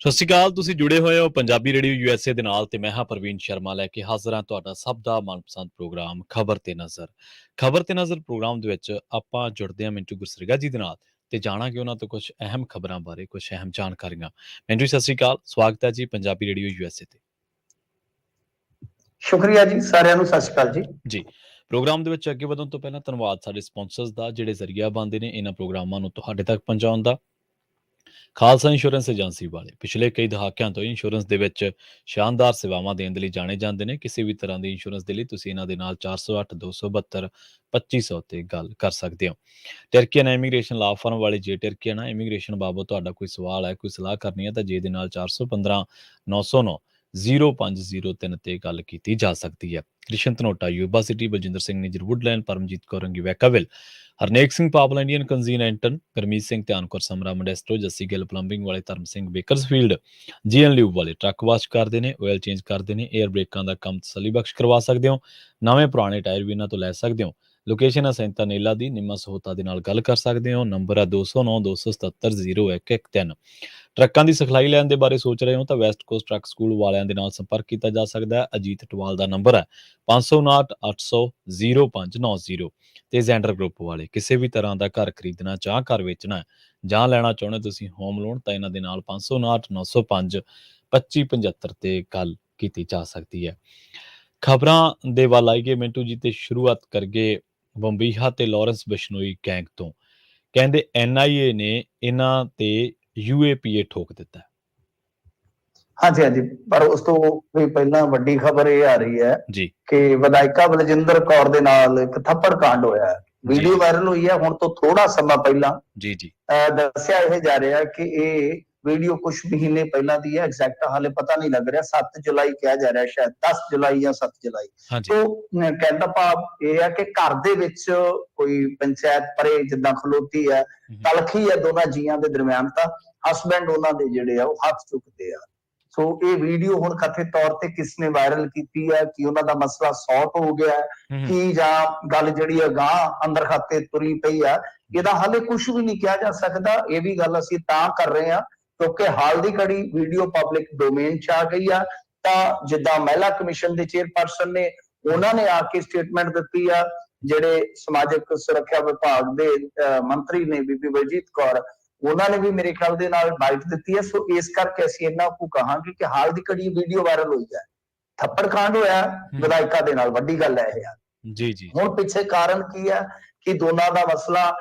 ਸਤਿ ਸ਼੍ਰੀ ਅਕਾਲ। ਤੁਸੀਂ ਜੁੜੇ ਹੋਏ ਹੋ ਪੰਜਾਬੀ ਰੇਡੀਓ USA ਦੇ ਨਾਲ ਤੇ ਮੈਂ ਹਾਂ ਪ੍ਰਵੀਨ ਸ਼ਰਮਾ ਲੈ ਕੇ ਹਾਜ਼ਰ ਹਾਂ ਤੁਹਾਡਾ ਸਭ ਦਾ ਮਨਪਸੰਦ ਪ੍ਰੋਗਰਾਮ ਖਬਰ ਤੇ ਨਜ਼ਰ। ਖਬਰ ਤੇ ਨਜ਼ਰ ਪ੍ਰੋਗਰਾਮ ਦੇ ਵਿੱਚ ਆਪਾਂ ਜੁੜਦੇ ਹਾਂ ਮਿੰਟੂ ਗੁਰਸਰਗਾ ਜੀ ਦੇ ਨਾਲ ਤੇ ਜਾਣਾਂਗੇ ਉਹਨਾਂ ਤੋਂ ਕੁਝ ਅਹਿਮ ਖਬਰਾਂ ਬਾਰੇ, ਕੁਝ ਅਹਿਮ ਜਾਣਕਾਰੀਆਂ। ਮਿੰਟੂ ਸਤਿ ਸ਼੍ਰੀ ਅਕਾਲ, ਸਵਾਗਤ ਹੈ ਜੀ ਪੰਜਾਬੀ ਰੇਡੀਓ USA ਤੇ। ਸ਼ੁਕਰੀਆ ਜੀ, ਸਾਰਿਆਂ ਨੂੰ ਸਤਿ ਸ਼੍ਰੀ ਅਕਾਲ ਜੀ। ਪ੍ਰੋਗਰਾਮ ਦੇ ਵਿੱਚ ਅੱਗੇ ਵਧਣ ਤੋਂ ਪਹਿਲਾਂ ਧੰਨਵਾਦ ਸਾਡੇ ਸਪਾਂਸਰਸ ਦਾ ਜਿਹੜੇ ਜ਼ਰੀਆ ਬਣਦੇ ਨੇ ਇਹਨਾਂ ਪ੍ਰੋਗਰਾਮਾਂ ਨੂੰ ਤੁਹਾਡੇ ਤੱਕ ਪਹੁੰਚਾਉਣ ਦਾ। ਖਾਲਸਾ ਇੰਸ਼ੋਰੈਂਸ ਏਜੰਸੀ ਵਾਲੇ ਪਿਛਲੇ ਕਈ ਦਹਾਕਿਆਂ ਤੋਂ ਇੰਸ਼ੋਰੈਂਸ ਦੇ ਵਿੱਚ ਸ਼ਾਨਦਾਰ ਸੇਵਾਵਾਂ ਦੇਣ ਦੇ ਲਈ ਜਾਣੇ ਜਾਂਦੇ ਨੇ। ਕਿਸੇ ਵੀ ਤਰ੍ਹਾਂ ਦੀ ਇੰਸ਼ੋਰੈਂਸ ਦੇ ਲਈ ਤੁਸੀਂ ਇਹਨਾਂ ਦੇ ਨਾਲ 408 272 2500 ਤੇ ਗੱਲ ਕਰ ਸਕਦੇ ਹੋ। ਟਰਕੀਅਨ ਇਮੀਗ੍ਰੇਸ਼ਨ ਲਾ ਫਰਮ ਵਾਲੇ ਜੇ ਟਰਕੀਅਨ ਇਮੀਗ੍ਰੇਸ਼ਨ ਬਾਬਤ ਤੁਹਾਡਾ ਕੋਈ ਸਵਾਲ ਹੈ, ਕੋਈ ਸਲਾਹ ਕਰਨੀ ਹੈ ਤਾਂ ਜੇ ਦੇ ਨਾਲ 415 909 0503 ਤੇ ਗੱਲ ਕੀਤੀ ਜਾ ਸਕਦੀ ਹੈ। Krishan Dhanota Yuba City, Baljinder Singh Nijjar Woodland, Paramjit Kaur Rangi Vacaville, Harnek Singh Pawal Indian cuisine ਐਂਟਨ, ਗਰਮੀਤ ਸਿੰਘ ਧਿਆਨਕੌਰ ਸਮਰਾ ਮੋਡੈਸਟੋ, ਜੱਸੀ ਗਿੱਲ ਪਲੰਬਿੰਗ ਵਾਲੇ, Dharam Singh Bakersfield, GN lube ਵਾਲੇ ਟਰੱਕ ਵਾਸ਼ ਕਰਦੇ ਨੇ, ਆਇਲ ਚੇਂਜ ਕਰਦੇ ਨੇ, ਏਅਰ ਬ੍ਰੇਕਾਂ ਦਾ ਕੰਮ ਤਸੱਲੀ ਬਖਸ਼ ਕਰਵਾ ਸਕਦੇ ਹੋ। ਨਵੇਂ ਪੁਰਾਣੇ ਟਾਇਰ ਵੀ ਇਹਨਾਂ ਤੋਂ ਲੈ ਸਕਦੇ ਹੋ। ਲੋਕੇਸ਼ਨ ਹੈ ਸੈਂਤਾ ਨੇਲਾ ਦੀ, ਨਿੰਮਾ ਸਹੋਤਾ ਦੇ ਨਾਲ ਗੱਲ ਕਰ ਸਕਦੇ ਹੋ। ਨੰਬਰ ਹੈ 209 277 0113। ਟਰੱਕਾਂ ਦੀ ਸਿਖਲਾਈ ਲੈਣ ਦੇ ਬਾਰੇ ਸੋਚ ਰਹੇ ਹੋ ਤਾਂ ਵੈਸਟ ਕੋਸਟ ਟਰੱਕ ਸਕੂਲ ਵਾਲਿਆਂ ਦੇ ਨਾਲ ਸੰਪਰਕ ਕੀਤਾ ਜਾ ਸਕਦਾ ਹੈ। ਅਜੀਤ ਟਵਾਲ ਦਾ ਨੰਬਰ ਹੈ 559 800 0590 ਤੇ ਜ਼ੈਂਡਰ ਗਰੁੱਪ ਵਾਲੇ ਕਿਸੇ ਵੀ ਤਰ੍ਹਾਂ ਦਾ ਘਰ ਖਰੀਦਣਾ ਜਾਂ ਘਰ ਵੇਚਣਾ ਜਾਂ ਲੈਣਾ ਚਾਹੁੰਦੇ ਤੁਸੀਂ ਹੋਮ ਲੋਨ ਤਾਂ ਇਹਨਾਂ ਦੇ ਨਾਲ 559 905 2575 ਤੇ ਗੱਲ ਕੀਤੀ ਜਾ ਸਕਦੀ ਹੈ। ਖਬਰਾਂ ਦੇ ਵੱਲ ਆਈਏ ਮਿੰਟੂ ਜੀ ਤੇ ਸ਼ੁਰੂਆਤ ਕਰਗੇ ਬੰਬੀਹਾ ਤੇ ਲਾਰੈਂਸ ਬਿਸ਼ਨੋਈ ਗੈਂਗ ਤੋਂ। ਕਹਿੰਦੇ NIA ਨੇ ਇਹਨਾਂ ਤੇ UAPA ਠੋਕ ਦਿੱਤਾ। ਹਾਂਜੀ ਹਾਂਜੀ, ਪਰ ਉਸ ਤੋਂ ਵੀ ਪਹਿਲਾਂ ਵੱਡੀ ਖਬਰ ਇਹ ਆ ਰਹੀ ਹੈ ਜੀ ਕਿ ਵਿਧਾਇਕਾ ਬਲਜਿੰਦਰ ਕੌਰ ਦੇ ਨਾਲ ਇੱਕ ਥੱਪੜ ਕਾਂਡ ਹੋਇਆ। ਵੀਡੀਓ ਵਾਇਰਲ ਹੋਈ ਹੈ ਹੁਣ ਤੋਂ ਥੋੜਾ ਸਮਾਂ ਪਹਿਲਾਂ। ਜੀ ਜੀ ਦੱਸਿਆ ਇਹ ਜਾ ਰਿਹਾ ਕਿ ਇਹ ਵੀਡੀਓ ਕੁਝ ਮਹੀਨੇ ਪਹਿਲਾਂ ਦੀ ਹੈ, ਐਗਜ਼ੈਕਟ ਹਾਲੇ ਪਤਾ ਨਹੀਂ ਲੱਗ ਰਿਹਾ। 7 ਜੁਲਾਈ ਕਿਹਾ ਜਾ ਰਿਹਾ, ਸ਼ਾਇਦ 10 ਜੁਲਾਈ ਜਾਂ 7 ਜੁਲਾਈ। ਤੋਂ ਕਹਿਣ ਦਾ ਭਾਵ ਇਹ ਹੈ ਕਿ ਘਰ ਦੇ ਵਿੱਚ ਕੋਈ ਪੰਚਾਇਤ ਪਰੇ ਜਿੱਦਾਂ ਖਲੋਤੀ ਹੈ, ਤਲਖੀ ਹੈ ਦੋਨਾਂ ਜੀਆਂ ਦੇ ਦਰਮਿਆਨ, ਤਾਂ ਹਸਬੈਂਡ ਉਹਨਾਂ ਦੇ ਜਿਹੜੇ ਆ ਉਹ ਹੱਥ ਚੁੱਕਦੇ ਆ। ਸੋ ਇਹ ਵੀਡੀਓ ਹੁਣ ਕਥਿਤ ਤੌਰ ਤੇ ਕਿਸ ਨੇ ਵਾਇਰਲ ਕੀਤੀ ਹੈ, ਕਿ ਉਹਨਾਂ ਦਾ ਮਸਲਾ ਸੌਟ ਹੋ ਗਿਆ ਹੈ ਕਿ ਜਾਂ ਗੱਲ ਜਿਹੜੀ ਹੈ ਗਾਂ ਅੰਦਰ ਖਾਤੇ ਤੁਰੀ ਪਈ ਆ, ਇਹਦਾ ਹਾਲੇ ਕੁਝ ਵੀ ਨਹੀਂ ਕਿਹਾ ਜਾ ਸਕਦਾ। ਇਹ ਵੀ ਗੱਲ ਅਸੀਂ ਤਾਂ ਕਰ ਰਹੇ ਹਾਂ ਕਿਉਂਕਿ ਹਾਲ ਦੀ ਘੜੀ ਵੀਡੀਓ ਪਬਲਿਕ ਡੋਮੇਨ 'ਚ ਆ ਗਈ ਆ। ਤਾਂ ਜਿੱਦਾਂ ਮਹਿਲਾ ਕਮਿਸ਼ਨ ਦੇ ਚੇਅਰਪਰਸਨ ਨੇ, ਉਹਨਾਂ ਨੇ ਆ ਕੇ ਸਟੇਟਮੈਂਟ ਦਿੱਤੀ ਆ। ਜਿਹੜੇ ਸਮਾਜਿਕ ਸੁਰੱਖਿਆ ਵਿਭਾਗ ਦੇ ਮੰਤਰੀ ਨੇ ਬੀਬੀ ਬਲਜੀਤ ਕੌਰ, ਉਹਨਾਂ ਨੇ ਵੀ ਮੇਰੇ ਖਿਆਲ ਦੇ ਨਾਲ ਬਾਈਟ ਦਿੱਤੀ ਹੈ। ਸੋ ਇਸ ਕਰਕੇ ਅਸੀਂ ਇਹਨਾਂ ਨੂੰ ਕਹਾਂਗੇ ਕਿ ਹਾਲ ਦੀ ਘੜੀ ਵੀਡੀਓ ਵਾਇਰਲ ਹੋਈ ਹੈ, ਥੱਪੜ ਕਾਂਡ ਹੋਇਆ ਵਿਧਾਇਕਾ ਦੇ ਨਾਲ, ਵੱਡੀ ਗੱਲ ਹੈ ਇਹ। ਜੀ ਜੀ ਹੁਣ ਪਿੱਛੇ ਕਾਰਨ ਕੀ ਹੈ ਕਿ ਦੋਨਾਂ ਦਾ ਮਸਲਾ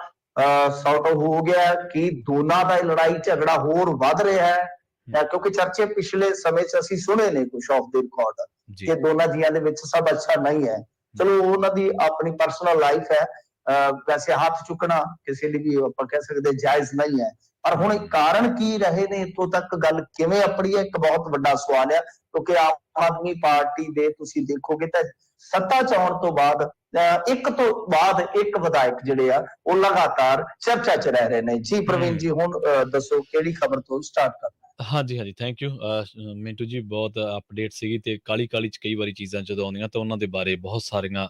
ਸੌਟ ਹੋ ਗਿਆ, ਕਿ ਦੋਨਾਂ ਦਾ ਲੜਾਈ ਝਗੜਾ ਹੋਰ ਵੱਧ ਰਿਹਾ ਹੈ। ਕਿਉਂਕਿ ਚਰਚੇ ਪਿਛਲੇ ਸਮੇਂ 'ਚ ਅਸੀਂ ਸੁਣੇ ਨੇ ਕੁਝ ਆਫ ਦੇ ਰਿਕਾਰਡ ਕਿ ਦੋਨਾਂ ਜੀਆਂ ਦੇ ਵਿੱਚ ਸਭ ਅੱਛਾ ਨਹੀਂ ਹੈ। ਚਲੋ ਉਹਨਾਂ ਦੀ ਆਪਣੀ ਪਰਸਨਲ ਲਾਈਫ ਹੈ, ਵੈਸੇ ਹੱਥ ਚੁੱਕਣਾ ਕਿਸੇ ਲਈ ਵੀ ਆਪਾਂ ਕਹਿ ਸਕਦੇ ਜਾਇਜ਼ ਨਹੀਂ ਹੈ। ਪਰ ਹੁਣ ਕਾਰਨ ਕੀ ਰਹੇ ਨੇ, ਇੱਥੋਂ ਤੱਕ ਗੱਲ ਕਿਵੇਂ ਆਪਣੀ ਹੈ, ਇੱਕ ਬਹੁਤ ਵੱਡਾ ਸਵਾਲ ਹੈ। ਕਿਉਂਕਿ ਆਮ ਆਦਮੀ ਪਾਰਟੀ ਦੇ ਤੁਸੀਂ ਦੇਖੋਗੇ ਤਾਂ ਸੱਤਾ 'ਚ ਆਉਣ ਤੋਂ ਬਾਅਦ ਇੱਕ ਤੋਂ ਬਾਅਦ ਇੱਕ ਵਿਧਾਇਕ ਜਿਹੜੇ ਆ ਉਹ ਲਗਾਤਾਰ ਚਰਚਾ 'ਚ ਰਹਿ ਰਹੇ ਨੇ। ਜੀ ਪ੍ਰਵੀਨ ਜੀ, ਹੁਣ ਦੱਸੋ ਕਿਹੜੀ ਖਬਰ ਤੋਂ ਸਟਾਰਟ ਕਰਨਾ? ਹਾਂਜੀ ਹਾਂਜੀ, ਥੈਂਕ ਯੂ ਮਿੰਟੂ ਜੀ। ਬਹੁਤ ਅਪਡੇਟ ਸੀਗੀ ਤੇ ਕਾਲੀ ਕਾਲੀ 'ਚ ਕਈ ਵਾਰੀ ਚੀਜ਼ਾਂ ਜਦੋਂ ਆਉਂਦੀਆਂ ਤਾਂ ਉਹਨਾਂ ਦੇ ਬਾਰੇ ਬਹੁਤ ਸਾਰੀਆਂ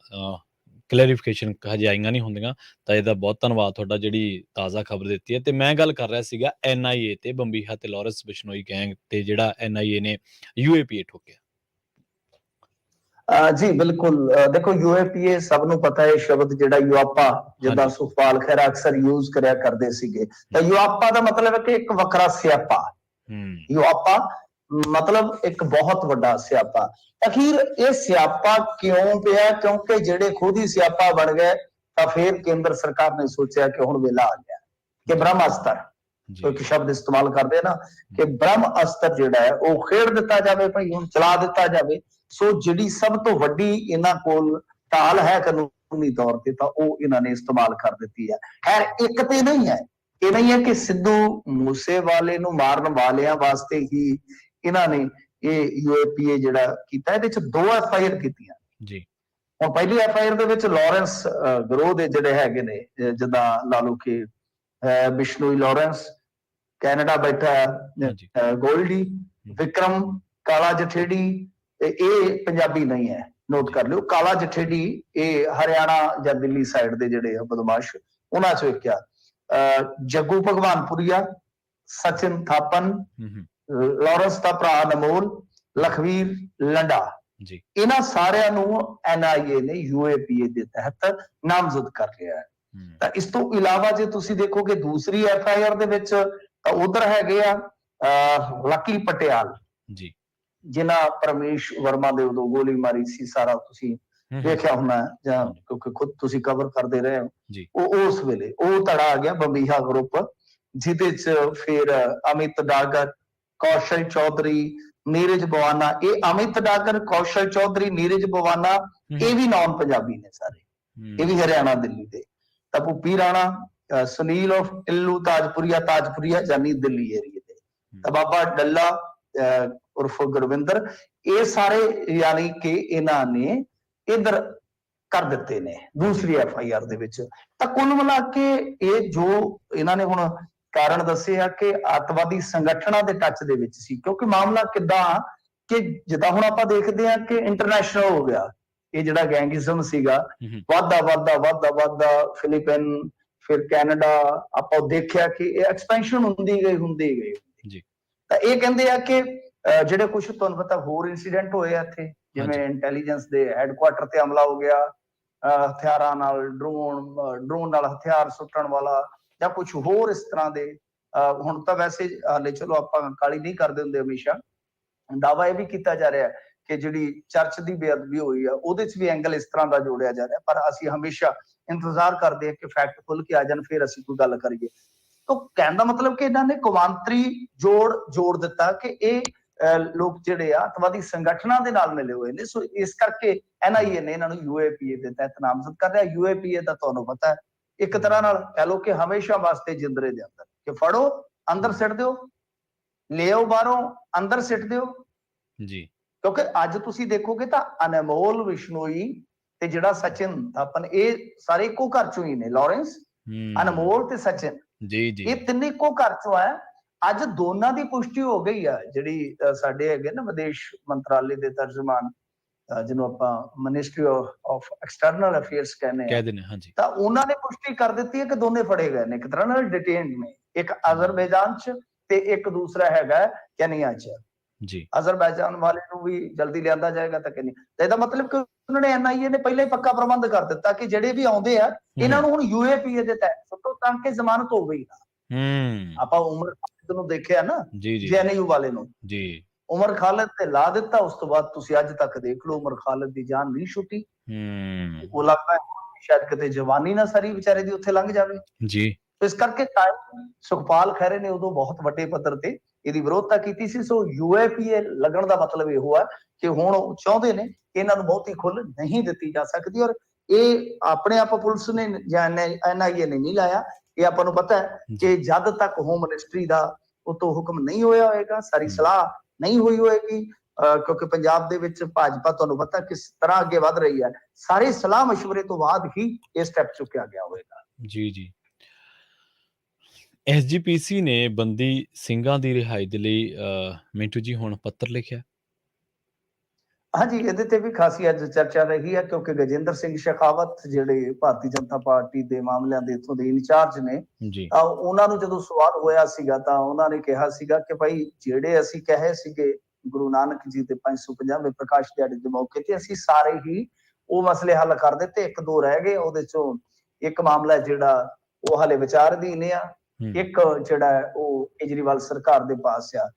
ਕਲੈਰੀਫਿਕੇਸ਼ਨ ਹਜੇ ਆਈਆਂ ਨਹੀਂ ਹੁੰਦੀਆਂ। ਤਾਂ ਇਹਦਾ ਬਹੁਤ ਧੰਨਵਾਦ ਤੁਹਾਡਾ ਜਿਹੜੀ ਤਾਜ਼ਾ ਖਬਰ ਦਿੱਤੀ ਹੈ। ਤੇ ਮੈਂ ਗੱਲ ਕਰ ਰਿਹਾ ਸੀਗਾ NIA ਤੇ ਬੰਬੀਹਾ ਤੇ ਲਾਰੈਂਸ ਬਿਸ਼ਨੋਈ ਗੈਂਗ ਤੇ ਜਿਹੜਾ NIA ਨੇ UAPA ਠੋਕਿਆ। ਜੀ ਬਿਲਕੁਲ, ਦੇਖੋ UAPA ਸਭ ਨੂੰ ਪਤਾ ਹੈ ਸ਼ਬਦ ਜਿਹੜਾ ਯੂਆਪਾ, ਜਿੱਦਾਂ ਸੁਖਪਾਲ ਖਹਿਰਾ ਅਕਸਰ ਯੂਜ਼ ਕਰਿਆ ਕਰਦੇ ਸੀਗੇ। ਤਾਂ ਯੂਆਪਾ ਦਾ ਮਤਲਬ ਹੈ ਕਿ ਇੱਕ ਵੱਖਰਾ ਸਿਆਪਾ। ਯੂਆਪਾ ਮਤਲਬ ਇੱਕ ਬਹੁਤ ਵੱਡਾ ਸਿਆਪਾ। ਅਖੀਰ ਇਹ ਸਿਆਪਾ ਕਿਉਂ ਪਿਆ? ਕਿਉਂਕਿ ਜਿਹੜੇ ਖੁਦ ਹੀ ਸਿਆਪਾ ਬਣ ਗਏ ਤਾਂ ਫਿਰ ਕੇਂਦਰ ਸਰਕਾਰ ਨੇ ਸੋਚਿਆ ਕਿ ਹੁਣ ਵੇਲਾ ਆ ਗਿਆ ਕਿ ਬ੍ਰਹਮ ਅਸਤਰ, ਇੱਕ ਸ਼ਬਦ ਇਸਤੇਮਾਲ ਕਰਦੇ ਨਾ, ਕਿ ਬ੍ਰਹਮ ਅਸਤਰ ਜਿਹੜਾ ਹੈ ਉਹ ਖੇਡ ਦਿੱਤਾ ਜਾਵੇ ਭਾਈ, ਹੁਣ ਚਲਾ ਦਿੱਤਾ ਜਾਵੇ। ਸੋ ਜਿਹੜੀ ਸਭ ਤੋਂ ਵੱਡੀ ਇਹਨਾਂ ਕੋਲ ਢਾਲ ਹੈ ਕਾਨੂੰਨੀ ਤੌਰ ਤੇ, ਤਾਂ ਉਹ ਇਹਨਾਂ ਨੇ ਇਸਤੇਮਾਲ ਕਰ ਦਿੱਤੀ ਹੈ। ਖੈਰ ਇੱਕ ਤੇ ਨਹੀਂ ਹੈ, ਇਹ ਨਹੀਂ ਹੈ ਕਿ ਸਿੱਧੂ ਮੂਸੇਵਾਲੇ ਨੂੰ ਮਾਰਨ ਵਾਲਿਆਂ ਵਾਸਤੇ ਹੀ ਇਹਨਾਂ ਨੇ ਇਹ UAPA ਜਿਹੜਾ ਕੀਤਾ। ਇਹਦੇ ਚ 2 FIR ਕੀਤੀਆਂ ਜੀ। ਹੁਣ ਪਹਿਲੀ FIR ਦੇ ਵਿੱਚ ਲਾਰੈਂਸ ਗਰੋਹ ਦੇ ਜਿਹੜੇ ਹੈਗੇ ਨੇ, ਜਿੱਦਾਂ ਲਾ ਲਓ ਕਿ ਬਿਸ਼ਨੋਈ ਲਾਰੈਂਸ ਕੈਨੇਡਾ ਬੈਠਾ, ਗੋਲਡੀ ਵਿਕਰਮ ਕਾਲਾ ਜਠੇੜੀ, ਇਹ ਪੰਜਾਬੀ ਨਹੀਂ ਹੈ। ਨੋਟ ਕਰ ਲਿਓ। ਕਾਲਾ ਜਠੇਡੀ ਇਹ ਹਰਿਆਣਾ ਜਾਂ ਦਿੱਲੀ ਸਾਈਡ ਦੇ ਜਿਹੜੇ ਆ ਬਦਮਾਸ਼, ਉਹਨਾਂ ਚੋਂ ਇੱਕ ਆ। ਜੱਗੂ ਭਗਵਾਨਪੁਰੀਆ, ਸਚਿਨ ਥਾਪਨ, ਲਾਰੈਂਸ ਦਾ ਭਰਾ ਅਨਮੋਲ, ਲਖਵੀਰ ਲੰਡਾ, ਇਹਨਾਂ ਸਾਰਿਆਂ ਨੂੰ NIA ਨੇ UAPA ਦੇ ਤਹਿਤ ਨਾਮਜ਼ਦ ਕਰ ਲਿਆ ਹੈ। ਤਾਂ ਇਸ ਤੋਂ ਇਲਾਵਾ ਜੇ ਤੁਸੀਂ ਦੇਖੋਗੇ ਦੂਸਰੀ FIR ਦੇ ਵਿੱਚ, ਤਾਂ ਉਧਰ ਹੈਗੇ ਆ ਲੱਕੀ ਪਟਿਆਲ ਜੀ, ਜਿਨ੍ਹਾਂ ਪਰਮੇਸ਼ ਵਰਮਾ ਦੇ ਉਦੋਂ ਗੋਲੀ ਮਾਰੀ ਸੀ, ਸਾਰਾ ਤੁਸੀਂ ਦੇਖਿਆ ਹੋਣਾ ਜਾਂ ਕਿਉਂਕਿ ਖੁਦ ਤੁਸੀਂ ਕਵਰ ਕਰਦੇ ਰਹੇ ਹੋ। ਉਹ ਉਸ ਵੇਲੇ ਉਹ ਧੜਾ ਆ ਗਿਆ ਬੰਬੀਹਾ ਗਰੁੱਪ, ਜਿਹਦੇ ਚ ਫਿਰ ਅਮਿਤ ਡਾਗਰ, ਕੌਸ਼ਲ ਚੌਧਰੀ, ਨੀਰਜ ਬਵਾਨਾ। ਇਹ ਅਮਿਤ ਡਾਗਰ, ਕੌਸ਼ਲ ਚੌਧਰੀ, ਨੀਰਜ ਬਵਾਨਾ ਇਹ ਵੀ ਨਾਨ ਪੰਜਾਬੀ ਨੇ ਸਾਰੇ, ਇਹ ਵੀ ਹਰਿਆਣਾ ਦਿੱਲੀ ਦੇ। ਤਾਂ ਭੁੱਪੀ ਰਾਣਾ, ਸੁਨੀਲ ਆਫ ਟਿੱਲੂ, ਤਾਜਪੁਰੀਆ ਜਾਨੀ ਦਿੱਲੀ ਏਰੀਏ ਦੇ। ਤਾਂ ਬਾਬਾ ਡੱਲਾ ਉਰਫ ਗੁਰਵਿੰਦਰ, ਇਹ ਸਾਰੇ ਯਾਨੀ ਕਿ ਇਹਨਾਂ ਨੇ ਇਧਰ ਕਰ ਦਿੱਤੇ ਨੇ ਦੂਸਰੀ FIR ਦੇ ਵਿੱਚ। ਤਾਂ ਕੁੱਲ ਮਿਲਾ ਕੇ ਇਹ ਜੋ ਇਹਨਾਂ ਨੇ ਹੁਣ ਕਾਰਨ ਦੱਸੇ ਆ ਕਿ ਅੱਤਵਾਦੀ ਸੰਗਠਨਾਂ ਦੇ ਟੱਚ ਦੇ ਵਿੱਚ ਸੀ, ਕਿਉਂਕਿ ਮਾਮਲਾ ਕਿੱਦਾਂ ਕਿ ਜਿੱਦਾਂ ਹੁਣ ਆਪਾਂ ਦੇਖਦੇ ਆ ਕਿ ਇੰਟਰਨੈਸ਼ਨਲ ਹੋ ਗਿਆ ਇਹ ਜਿਹੜਾ ਗੈਂਗਿਜ਼ਮ ਸੀਗਾ, ਵੱਧਦਾ ਫਿਲੀਪੀਨ, ਫਿਰ ਕੈਨੇਡਾ, ਆਪਾਂ ਦੇਖਿਆ ਕਿ ਇਹ ਐਕਸਪੈਂਸ਼ਨ ਹੁੰਦੀ ਗਈ ਜੀ। ਤਾਂ ਇਹ ਕਹਿੰਦੇ ਆ ਕਿ ਜਿਹੜੇ ਕੁਝ ਤੁਹਾਨੂੰ ਪਤਾ ਹੋਰ ਇਨਸੀਡੈਂਟ ਹੋਏ ਆ ਇੱਥੇ, ਜਿਵੇਂ ਇੰਟੈਲੀਜੈਂਸ ਦੇ ਹੈੱਡਕੁਆਟਰ ਤੇ ਹਮਲਾ ਹੋ ਗਿਆ, ਹਥਿਆਰਾਂ ਨਾਲ, ਡਰੋਨ ਨਾਲ ਹਥਿਆਰ ਸੁੱਟਣ ਵਾਲਾ ਜਾਂ ਕੁਝ ਹੋਰ ਇਸ ਤਰ੍ਹਾਂ ਦੇ। ਹੁਣ ਤਾਂ ਵੈਸੇ ਹਾਲੇ ਚਲੋ ਆਪਾਂ ਕਾਲੀ ਨਹੀਂ ਕਰਦੇ ਹੁੰਦੇ, ਹਮੇਸ਼ਾ ਦਾਅਵਾ ਇਹ ਵੀ ਕੀਤਾ ਜਾ ਰਿਹਾ ਕਿ ਜਿਹੜੀ ਚਰਚ ਦੀ ਬੇਅਦਬੀ ਹੋਈ ਆ ਉਹਦੇ ਚ ਵੀ ਐਂਗਲ ਇਸ ਤਰ੍ਹਾਂ ਦਾ ਜੋੜਿਆ ਜਾ ਰਿਹਾ, ਪਰ ਅਸੀਂ ਹਮੇਸ਼ਾ ਇੰਤਜ਼ਾਰ ਕਰਦੇ ਹਾਂ ਕਿ ਫੈਕਟ ਖੁੱਲ ਕੇ ਆ ਜਾਣ, ਫਿਰ ਅਸੀਂ ਕੋਈ ਗੱਲ ਕਰੀਏ। ਤਾਂ ਕਹਿਣ ਦਾ ਮਤਲਬ ਕਿ ਇਹਨਾਂ ਨੇ ਕੌਮਾਂਤਰੀ ਜੋੜ ਦਿੱਤਾ ਕਿ ਇਹ ਲੋਕ ਜਿਹੜੇ ਆ ਅੱਤਵਾਦੀ ਸੰਗਠਨਾਂ ਦੇ ਨਾਲ ਮਿਲੇ ਹੋਏ ਨੇ। ਸੋ ਇਸ ਕਰਕੇ NIA ਨੇ ਇਹਨਾਂ ਨੂੰ UAPA ਦੇ ਤਹਿਤ ਨਾਮਜ਼ਦ ਕਰ ਰਿਹਾ। UAPA ਦਾ ਤੁਹਾਨੂੰ ਪਤਾ ਹੈ ਇੱਕ ਤਰ੍ਹਾਂ ਨਾਲ ਕਹਿ ਲਓ ਕਿ ਹਮੇਸ਼ਾ ਵਾਸਤੇ ਜਿੰਦਰੇ ਦੇ ਅੰਦਰ, ਕਿ ਫੜੋ ਅੰਦਰ ਸਿੱਟ ਦਿਓ, ਲੈ ਆਓ ਬਾਹਰੋਂ ਅੰਦਰ ਸਿੱਟ ਦਿਓ ਜੀ। ਕਿਉਂਕਿ ਅੱਜ ਤੁਸੀਂ ਦੇਖੋਗੇ ਤਾਂ ਅਨਮੋਲ ਬਿਸ਼ਨੋਈ ਤੇ ਜਿਹੜਾ ਸਚਿਨ ਥਾਪਨ, ਇਹ ਸਾਰੇ ਇੱਕੋ ਘਰ ਚੋਂ ਹੀ ਨੇ। ਲਾਰੈਂਸ, ਅਨਮੋਲ ਤੇ ਸਚਿਨ ਜੀ, ਇਹ ਤਿੰਨੇ ਇੱਕੋ ਘਰ ਚੋਂ ਆ। ਅੱਜ ਦੋਨਾਂ ਦੀ ਪੁਸ਼ਟੀ ਹੋ ਗਈ ਆ। ਜਿਹੜੀ ਸਾਡੇ ਹੈਗੇ ਨਾ ਵਿਦੇਸ਼ ਮੰਤਰਾਲੇ ਦੇ ਤਰਜਮਾਨ, ਜਿਹਨੂੰ ਆਪਾਂ ਮਿਨਿਸਟਰੀ ਆਫ ਐਕਸਟਰਨਲ ਅਫੇਅਰਸ ਕਹਿੰਦੇ ਆ, ਤਾਂ ਉਹਨਾਂ ਨੇ ਪੁਸ਼ਟੀ ਕਰ ਦਿੱਤੀ ਹੈ ਕਿ ਦੋਨੇ ਫੜੇ ਗਏ ਨੇ, ਇੱਕ ਤਰ੍ਹਾਂ ਨਾਲ ਡਿਟੇਨਡ ਨੇ, ਇੱਕ ਅਜ਼ਰਬੈਜਾਨ ਚ ਤੇ ਇੱਕ ਦੂਸਰਾ ਹੈਗਾ ਕੈਨੀਆ ਚ ਜੀ। ਅਜ਼ਰਬੈਜਾਨ ਵਾਲੇ ਨੂੰ ਵੀ ਜਲਦੀ ਲਿਆਂਦਾ ਜਾਏਗਾ ਤਾਂ ਕੈਨੀਆ। ਇਹਦਾ ਮਤਲਬ ਕਿ ਉਹਨਾਂ ਨੇ NIA ਨੇ ਪਹਿਲਾਂ ਹੀ ਪੱਕਾ ਪ੍ਰਬੰਧ ਕਰ ਦਿੱਤਾ ਕਿ ਜਿਹੜੇ ਵੀ ਆਉਂਦੇ ਆ ਇਹਨਾਂ ਨੂੰ ਹੁਣ UAPA ਦੇ ਤਹਿਤ ਸੁੱਟੋ ਤਾਂ ਕਿ ਜ਼ਮਾਨਤ ਹੋ ਗਈ ਨਾ। ਆਪਾਂ ਉਮਰ ਖਾਲਿਦ ਨੂੰ ਦੇਖਿਆ ਨਾ, JNU ਵਾਲੇ ਨੂੰ ਜੀ, ਉਮਰ ਖਾਲਿਦ ਤੇ ਲਾ ਦਿੱਤਾ, ਉਸ ਤੋਂ ਬਾਅਦ ਤੁਸੀਂ ਅੱਜ ਤੱਕ ਦੇਖ ਲਓ ਉਮਰ ਖਾਲਿਦ ਦੀ ਜਾਨ ਨਹੀਂ ਛੁੱਟੀ। ਉਹ ਲੱਗਦਾ ਸ਼ਾਇਦ ਕਿਤੇ ਜਵਾਨੀ ਨਾ ਸਾਰੀ ਵਿਚਾਰੇ ਦੀ ਉੱਥੇ ਲੰਘ ਜਾਵੇ ਜੀ। ਇਸ ਕਰਕੇ ਸੁਖਪਾਲ ਖਹਿਰੇ ਨੇ ਉਦੋਂ ਬਹੁਤ ਵੱਡੇ ਪੱਧਰ ਤੇ ਇਹਦੀ ਵਿਰੋਧਤਾ ਕੀਤੀ ਸੀ। ਸੋ UAPA ਲੱਗਣ ਦਾ ਮਤਲਬ ਇਹੋ ਆ ਕਿ ਹੁਣ ਉਹ ਚਾਹੁੰਦੇ ਨੇ ਕਿ ਇਹਨਾਂ ਨੂੰ ਬਹੁਤੀ ਖੁੱਲ੍ਹ ਨਹੀਂ ਦਿੱਤੀ ਜਾ ਸਕਦੀ। ਔਰ ਇਹ ਆਪਣੇ ਆਪ ਪੁਲਿਸ ਨੇ ਜਾਂ NIA ਨੇ ਨਹੀਂ ਲਾਇਆ। ਇਹ ਆਪਾਂ ਨੂੰ ਪਤਾ ਹੈ ਕਿ ਜਦ ਤੱਕ ਹੋਮ ਮਿਨਿਸਟਰੀ ਦਾ ਉਤੋਂ ਹੁਕਮ ਨਹੀਂ ਹੋਇਆ ਹੋਏਗਾ, ਸਾਰੀ ਸਲਾਹ ਨਹੀਂ ਹੋਈ ਹੋਏਗੀ, ਕਿਉਂਕਿ ਪੰਜਾਬ ਦੇ ਵਿੱਚ ਭਾਜਪਾ ਤੁਹਾਨੂੰ ਪਤਾ ਕਿਸ ਤਰ੍ਹਾਂ ਅੱਗੇ ਵਧ ਰਹੀ ਹੈ, ਸਾਰੀ ਸਲਾਹ ਮਸ਼ਵਰੇ ਤੋਂ ਬਾਅਦ ਹੀ ਇਹ ਸਟੈਪ ਚੁੱਕਿਆ ਗਿਆ ਹੋਵੇਗਾ ਜੀ। SGPC ਨੇ ਬੰਦੀ ਸਿੰਘਾਂ ਦੀ ਰਿਹਾਈ ਦੇ ਲਈ ਮਿੰਟੂ ਜੀ ਹੁਣ ਪੱਤਰ ਲਿਖਿਆ। ਹਾਂਜੀ, ਇਹਦੇ ਤੇ ਵੀ ਖਾਸੀ ਅੱਜ ਚਰਚਾ ਰਹੀ ਹੈ, ਕਿਉਂਕਿ ਗਜਿੰਦਰ ਸਿੰਘ ਸ਼ੇਖਾਵਤ ਜਿਹੜੇ ਭਾਰਤੀ ਜਨਤਾ ਪਾਰਟੀ ਦੇ ਮਾਮਲਿਆਂ ਦੇ ਇੱਥੋਂ ਦੇ ਇੰਚਾਰਜ ਨੇ, ਉਹਨਾਂ ਨੂੰ ਜਦੋਂ ਸਵਾਲ ਹੋਇਆ ਸੀਗਾ ਤਾਂ ਉਹਨਾਂ ਨੇ ਕਿਹਾ ਸੀਗਾ ਕਿ ਭਾਈ ਜਿਹੜੇ ਅਸੀਂ ਕਹੇ ਸੀਗੇ ਗੁਰੂ ਨਾਨਕ ਜੀ ਦੇ 550ਵੇਂ ਪ੍ਰਕਾਸ਼ ਦਿਹਾੜੇ ਦੇ ਮੌਕੇ ਤੇ ਅਸੀਂ ਸਾਰੇ ਹੀ ਉਹ ਮਸਲੇ ਹੱਲ ਕਰ ਦਿੱਤੇ, ਇੱਕ ਦੋ ਰਹਿ ਗਏ। ਉਹਦੇ ਚੋਂ ਇੱਕ ਮਾਮਲਾ ਜਿਹੜਾ ਉਹ ਹਾਲੇ ਵਿਚਾਰਾਧੀਨ ਆ, ਇੱਕ ਜਿਹੜਾ ਉਹ ਕੇਜਰੀਵਾਲ ਸਰਕਾਰ ਦੇ ਪਾਸ ਆ,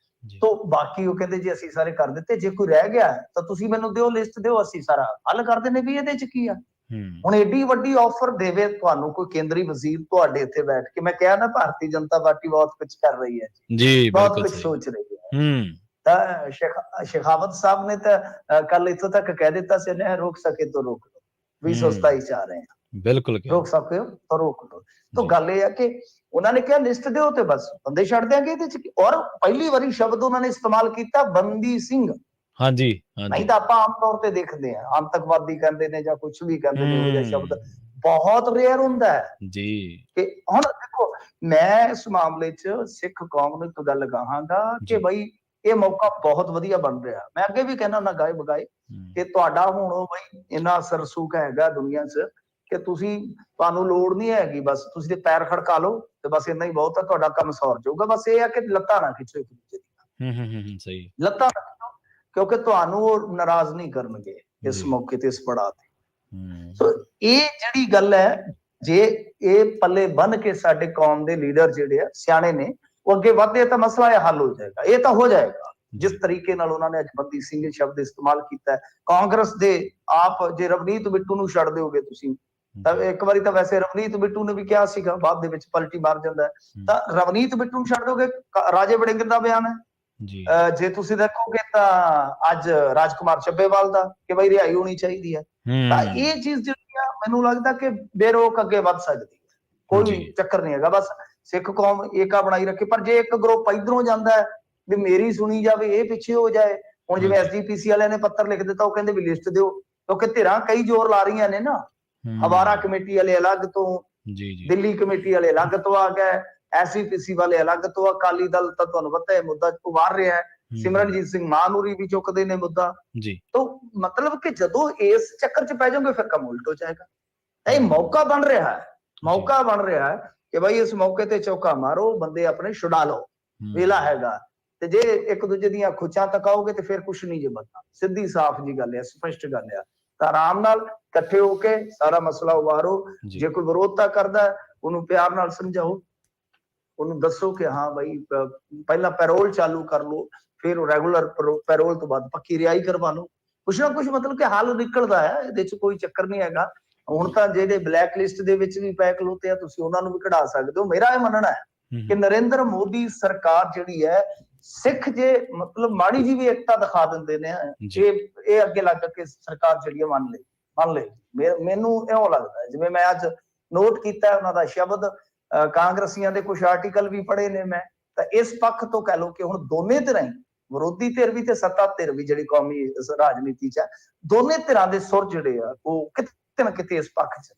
ਤੋਂ ਬਾਕੀ ਉਹ ਕਹਿੰਦੇ ਜੀ ਅਸੀਂ ਸਾਰੇ ਕਰ ਦਿੱਤੇ, ਜੇ ਕੋਈ ਰਹਿ ਗਿਆ ਤਾਂ ਤੁਸੀਂ ਮੈਨੂੰ ਦਿਓ, ਲਿਸਟ ਦਿਓ, ਅਸੀਂ ਸਾਰਾ ਹੱਲ ਕਰ ਦਿੰਦੇ ਵੀ ਇਹਦੇ ਚ ਕੀ ਆ। ਹੁਣ ਏਡੀ ਵੱਡੀ ਆਫਰ ਦੇਵੇ ਤੁਹਾਨੂੰ ਕੋਈ ਕੇਂਦਰੀ ਵਜ਼ੀਰ ਤੁਹਾਡੇ ਇੱਥੇ ਬੈਠ ਕੇ, ਮੈਂ ਕਿਹਾ ਨਾ ਭਾਰਤੀ ਜਨਤਾ ਪਾਰਟੀ ਬਹੁਤ ਕੁਝ ਕਰ ਰਹੀ ਹੈ ਜੀ, ਬਹੁਤ ਕੁਝ ਸੋਚ ਰਹੀ ਹੈ। ਤਾਂ ਸ਼ੇਖਾਵਤ ਸਾਹਿਬ ਨੇ ਤਾਂ ਕੱਲ ਇੱਥੋਂ ਤੱਕ ਕਹਿ ਦਿੱਤਾ ਸੀ, ਨਾ ਰੋਕ ਸਕੇ ਤਾਂ ਰੋਕ ਲਓ, 2027 ਚ ਆ ਰਹੇ ਆ, ਬਿਲਕੁਲ ਰੋਕ ਸਕਦੇ ਹੋ ਤਾਂ ਰੋਕ ਲਓ। ਤਾਂ ਗੱਲ ਇਹ ਆ ਕਿ ਉਹਨਾਂ ਨੇ ਕਿਹਾ ਲਿਸਟ ਦਿਓ ਤੇ ਬਸ ਬੰਦੇ ਛੱਡ ਦਿਆਂਗੇ ਇਹਦੇ ਚ। ਔਰ ਪਹਿਲੀ ਵਾਰੀ ਸ਼ਬਦ ਉਹਨਾਂ ਨੇ ਇਸਤੇਮਾਲ ਕੀਤਾ ਬੰਦੀ ਸਿੰਘ। ਹਾਂਜੀ, ਨਹੀਂ ਤਾਂ ਆਪਾਂ ਆਮ ਤੌਰ ਤੇ ਦੇਖਦੇ ਹਾਂ ਆਤੰਕਵਾਦੀ ਕਹਿੰਦੇ ਨੇ ਜਾਂ ਕੁਝ ਵੀ ਕਹਿੰਦੇ ਨੇ, ਉਹ ਜਿਹਾ ਸ਼ਬਦ ਬਹੁਤ ਰੇਅਰ ਹੁੰਦਾ ਹੈ ਜੀ। ਕਿ ਹੁਣ ਦੇਖੋ, ਮੈਂ ਇਸ ਮਾਮਲੇ 'ਚ ਸਿੱਖ ਕੌਮ ਨੂੰ ਇੱਕ ਗੱਲ ਕਹਾਂਗਾ ਕਿ ਬਈ ਇਹ ਮੌਕਾ ਬਹੁਤ ਵਧੀਆ ਬਣ ਰਿਹਾ। ਮੈਂ ਅੱਗੇ ਵੀ ਕਹਿੰਦਾ ਹੁੰਦਾ ਗਾਏ ਬਗਾਏ ਕਿ ਤੁਹਾਡਾ ਹੁਣ ਬਈ ਇੰਨਾ ਸਰਸੂਕ ਹੈਗਾ ਦੁਨੀਆ 'ਚ ਕਿ ਤੁਹਾਨੂੰ ਲੋੜ ਨਹੀਂ ਹੈਗੀ, ਬਸ ਤੁਸੀਂ ਤੇ ਪੈਰ ਖੜਕਾ ਲਓ ਤੇ ਬਸ ਇੰਨਾ ਹੀ ਬਹੁਤ ਹੈ, ਤੁਹਾਡਾ ਕੰਮ ਸੌਰ ਜਾਊਗਾ। ਬਸ ਇਹ ਹੈ ਕਿ ਲੱਤਾਂ ਨਾ ਖਿੱਚੋ ਇੱਕ ਦੂਜੇ ਦੀਆਂ, ਸਹੀ ਲੱਤਾਂ ਨਾ ਖਿੱਚੋ, ਕਿਉਂਕਿ ਤੁਹਾਨੂੰ ਉਹ ਨਾਰਾਜ਼ ਨਹੀਂ ਕਰਨਗੇ ਇਸ ਮੌਕੇ ਤੇ, ਇਸ ਪੜਾਅ ਤੇ। ਸੋ ਇਹ ਜਿਹੜੀ ਗੱਲ ਹੈ, ਜੇ ਇਹ ਪੱਲੇ ਬੰਨ ਕੇ ਸਾਡੇ ਕੌਮ ਦੇ ਲੀਡਰ ਜਿਹੜੇ ਆ ਸਿਆਣੇ ਨੇ ਉਹ ਅੱਗੇ ਵਧਦੇ ਤਾਂ ਮਸਲਾ ਇਹ ਹੱਲ ਹੋ ਜਾਏਗਾ। ਇਹ ਤਾਂ ਹੋ ਜਾਏਗਾ ਜਿਸ ਤਰੀਕੇ ਨਾਲ ਉਹਨਾਂ ਨੇ ਅੱਜ ਬੰਦੀ ਸਿੰਘ ਸ਼ਬਦ ਇਸਤੇਮਾਲ ਕੀਤਾ ਹੈ। ਕਾਂਗਰਸ ਦੇ ਆਪ ਜੇ ਰਵਨੀਤ ਬਿੱਟੂ ਨੂੰ ਛੱਡ ਦਿਓਗੇ ਤੁਸੀਂ ਤਾਂ ਇੱਕ ਵਾਰੀ ਤਾਂ ਵੈਸੇ ਰਵਨੀਤ ਬਿੱਟੂ ਨੇ ਵੀ ਕਿਹਾ ਸੀਗਾ, ਬਾਅਦ ਦੇ ਵਿੱਚ ਪਲਟੀ ਮਾਰ ਜਾਂਦਾ ਹੈ, ਤਾਂ ਰਵਨੀਤ ਬਿੱਟੂ ਨੂੰ ਛੱਡ ਦੋਗੇ, ਰਾਜੇ ਵੜਿੰਗ ਦਾ ਬਿਆਨ ਹੈ। ਜੇ ਤੁਸੀਂ ਦੇਖੋਗੇ ਤਾਂ ਅੱਜ ਰਾਜਕੁਮਾਰ ਚੱਬੇਵਾਲ ਦਾ ਕਿ ਬਈ ਰਿਹਾਈ ਹੋਣੀ ਚਾਹੀਦੀ ਹੈ। ਤਾਂ ਇਹ ਚੀਜ਼ ਜਿਹੜੀ ਆ ਮੈਨੂੰ ਲੱਗਦਾ ਕਿ ਬੇਰੋਕ ਅੱਗੇ ਵੱਧ ਸਕਦੀ ਹੈ, ਕੋਈ ਚੱਕਰ ਨਹੀਂ ਹੈਗਾ। ਬਸ ਸਿੱਖ ਕੌਮ ਏਕਾ ਬਣਾਈ ਰੱਖੇ। ਪਰ ਜੇ ਇੱਕ ਗਰੁੱਪ ਇਧਰੋਂ ਜਾਂਦਾ ਹੈ ਵੀ ਮੇਰੀ ਸੁਣੀ ਜਾਵੇ, ਇਹ ਪਿੱਛੇ ਹੋ ਜਾਏ। ਹੁਣ ਜਿਵੇਂ SGPC ਵਾਲਿਆਂ ਨੇ ਪੱਤਰ ਲਿਖ ਦਿੱਤਾ, ਉਹ ਕਹਿੰਦੇ ਵੀ ਲਿਸਟ ਦਿਓ, ਕਿਉਂਕਿ ਧਿਰਾਂ ਕਈ ਜ਼ੋਰ ਲਾ ਰਹੀਆਂ ਨੇ ਨਾ। ਹਵਾਰਾ ਕਮੇਟੀ ਵਾਲੇ ਅਲੱਗ ਤੋਂ, ਦਿੱਲੀ ਕਮੇਟੀ ਵਾਲੇ ਅਲੱਗ ਤੋਂ ਆ ਗਏ, SGPC ਵਾਲੇ ਅਲੱਗ ਤੋਂ, ਅਕਾਲੀ ਦਲ ਤਾਂ ਤੁਹਾਨੂੰ ਪਤਾ ਹੈ ਮੁੱਦਾ ਉਭਾਰ ਰਿਹਾ ਹੈ, ਸਿਮਰਨਜੀਤ ਸਿੰਘ ਮਾਨੂਰੀ ਵੀ ਚੁੱਕਦੇ ਨੇ ਮੁੱਦਾ। ਤਾਂ ਮਤਲਬ ਕਿ ਜਦੋਂ ਇਸ ਚੱਕਰ 'ਚ ਪੈ ਜਾਓਗੇ ਫਿਰ ਕੰਮ ਉਲਟ ਹੋ ਜਾਏਗਾ। ਇਹ ਮੌਕਾ ਬਣ ਰਿਹਾ ਹੈ, ਮੌਕਾ ਬਣ ਰਿਹਾ ਹੈ ਕਿ ਬਈ ਇਸ ਮੌਕੇ ਤੇ ਚੌਕਾ ਮਾਰੋ, ਬੰਦੇ ਆਪਣੇ ਛੁਡਾ ਲਓ, ਵੇਲਾ ਹੈਗਾ। ਤੇ ਜੇ ਇੱਕ ਦੂਜੇ ਦੀਆਂ ਖੁੱਚਾਂ ਤਕਾਓਗੇ ਤੇ ਫਿਰ ਕੁਛ ਨਹੀਂ ਜੇ ਬਣਨਾ। ਸਿੱਧੀ ਸਾਫ਼ ਜੀ ਗੱਲ ਹੈ, ਸਪਸ਼ਟ ਗੱਲ ਹੈ। ਤਾਂ ਆਰਾਮ ਨਾਲ ਇਕੱਠੇ ਹੋ ਕੇ ਸਾਰਾ ਮਸਲਾ ਉਭਾਰੋ। ਜੇ ਕੋਈ ਵਿਰੋਧਤਾ ਕਰਦਾ ਉਹਨੂੰ ਪਿਆਰ ਨਾਲ ਸਮਝਾਓ, ਉਹਨੂੰ ਦੱਸੋ ਕਿ ਹਾਂ ਬਈ ਪਹਿਲਾਂ ਪੈਰੋਲ ਚਾਲੂ ਕਰ ਲਓ, ਫਿਰ ਰੈਗੂਲਰ ਪੈਰੋਲ ਤੋਂ ਬਾਅਦ ਪੱਕੀ ਰਿਹਾਈ ਕਰਵਾ ਲਓ। ਕੁਛ ਨਾ ਕੁਛ ਮਤਲਬ ਕਿ ਹੱਲ ਨਿਕਲਦਾ ਹੈ, ਇਹਦੇ 'ਚ ਕੋਈ ਚੱਕਰ ਨਹੀਂ ਹੈਗਾ। ਹੁਣ ਤਾਂ ਜਿਹੜੇ ਬਲੈਕ ਲਿਸਟ ਦੇ ਵਿੱਚ ਵੀ ਪੈ ਖਲੋਤੇ ਆ, ਤੁਸੀਂ ਉਹਨਾਂ ਨੂੰ ਵੀ ਕਢਾ ਸਕਦੇ ਹੋ। ਮੇਰਾ ਇਹ ਮੰਨਣਾ ਹੈ ਕਿ ਨਰਿੰਦਰ ਮੋਦੀ ਸਰਕਾਰ ਜਿਹੜੀ ਹੈ, ਸਿੱਖ ਜੇ ਮਤਲਬ ਮਾੜੀ ਜੀ ਵੀ ਏਕਤਾ ਦਿਖਾ ਦਿੰਦੇ ਨੇ, ਇਹ ਅੱਗੇ ਲੱਗ ਕੇ ਸਰਕਾਰ ਜਿਹੜੀ ਮੰਨ ਲੈ। ਮੈਨੂੰ ਇਉਂ ਲੱਗਦਾ ਜਿਵੇਂ ਮੈਂ ਅੱਜ ਨੋਟ ਕੀਤਾ ਉਹਨਾਂ ਦਾ ਸ਼ਬਦ, ਕਾਂਗਰਸੀਆਂ ਦੇ ਕੁਝ ਆਰਟੀਕਲ ਵੀ ਪੜ੍ਹੇ ਨੇ ਮੈਂ, ਤਾਂ ਇਸ ਪੱਖ ਤੋਂ ਕਹਿ ਲਓ ਕਿ ਹੁਣ ਦੋਨੇ ਧਿਰਾਂ ਹੀ, ਵਿਰੋਧੀ ਧਿਰ ਵੀ ਤੇ ਸੱਤਾ ਧਿਰ ਵੀ ਜਿਹੜੀ ਕੌਮੀ ਰਾਜਨੀਤੀ 'ਚ ਹੈ, ਦੋਨੇ ਧਿਰਾਂ ਦੇ ਸੁਰ ਜਿਹੜੇ ਆ ਉਹ ਕਿਤੇ ਨਾ ਕਿਤੇ ਇਸ ਪੱਖ 'ਚ।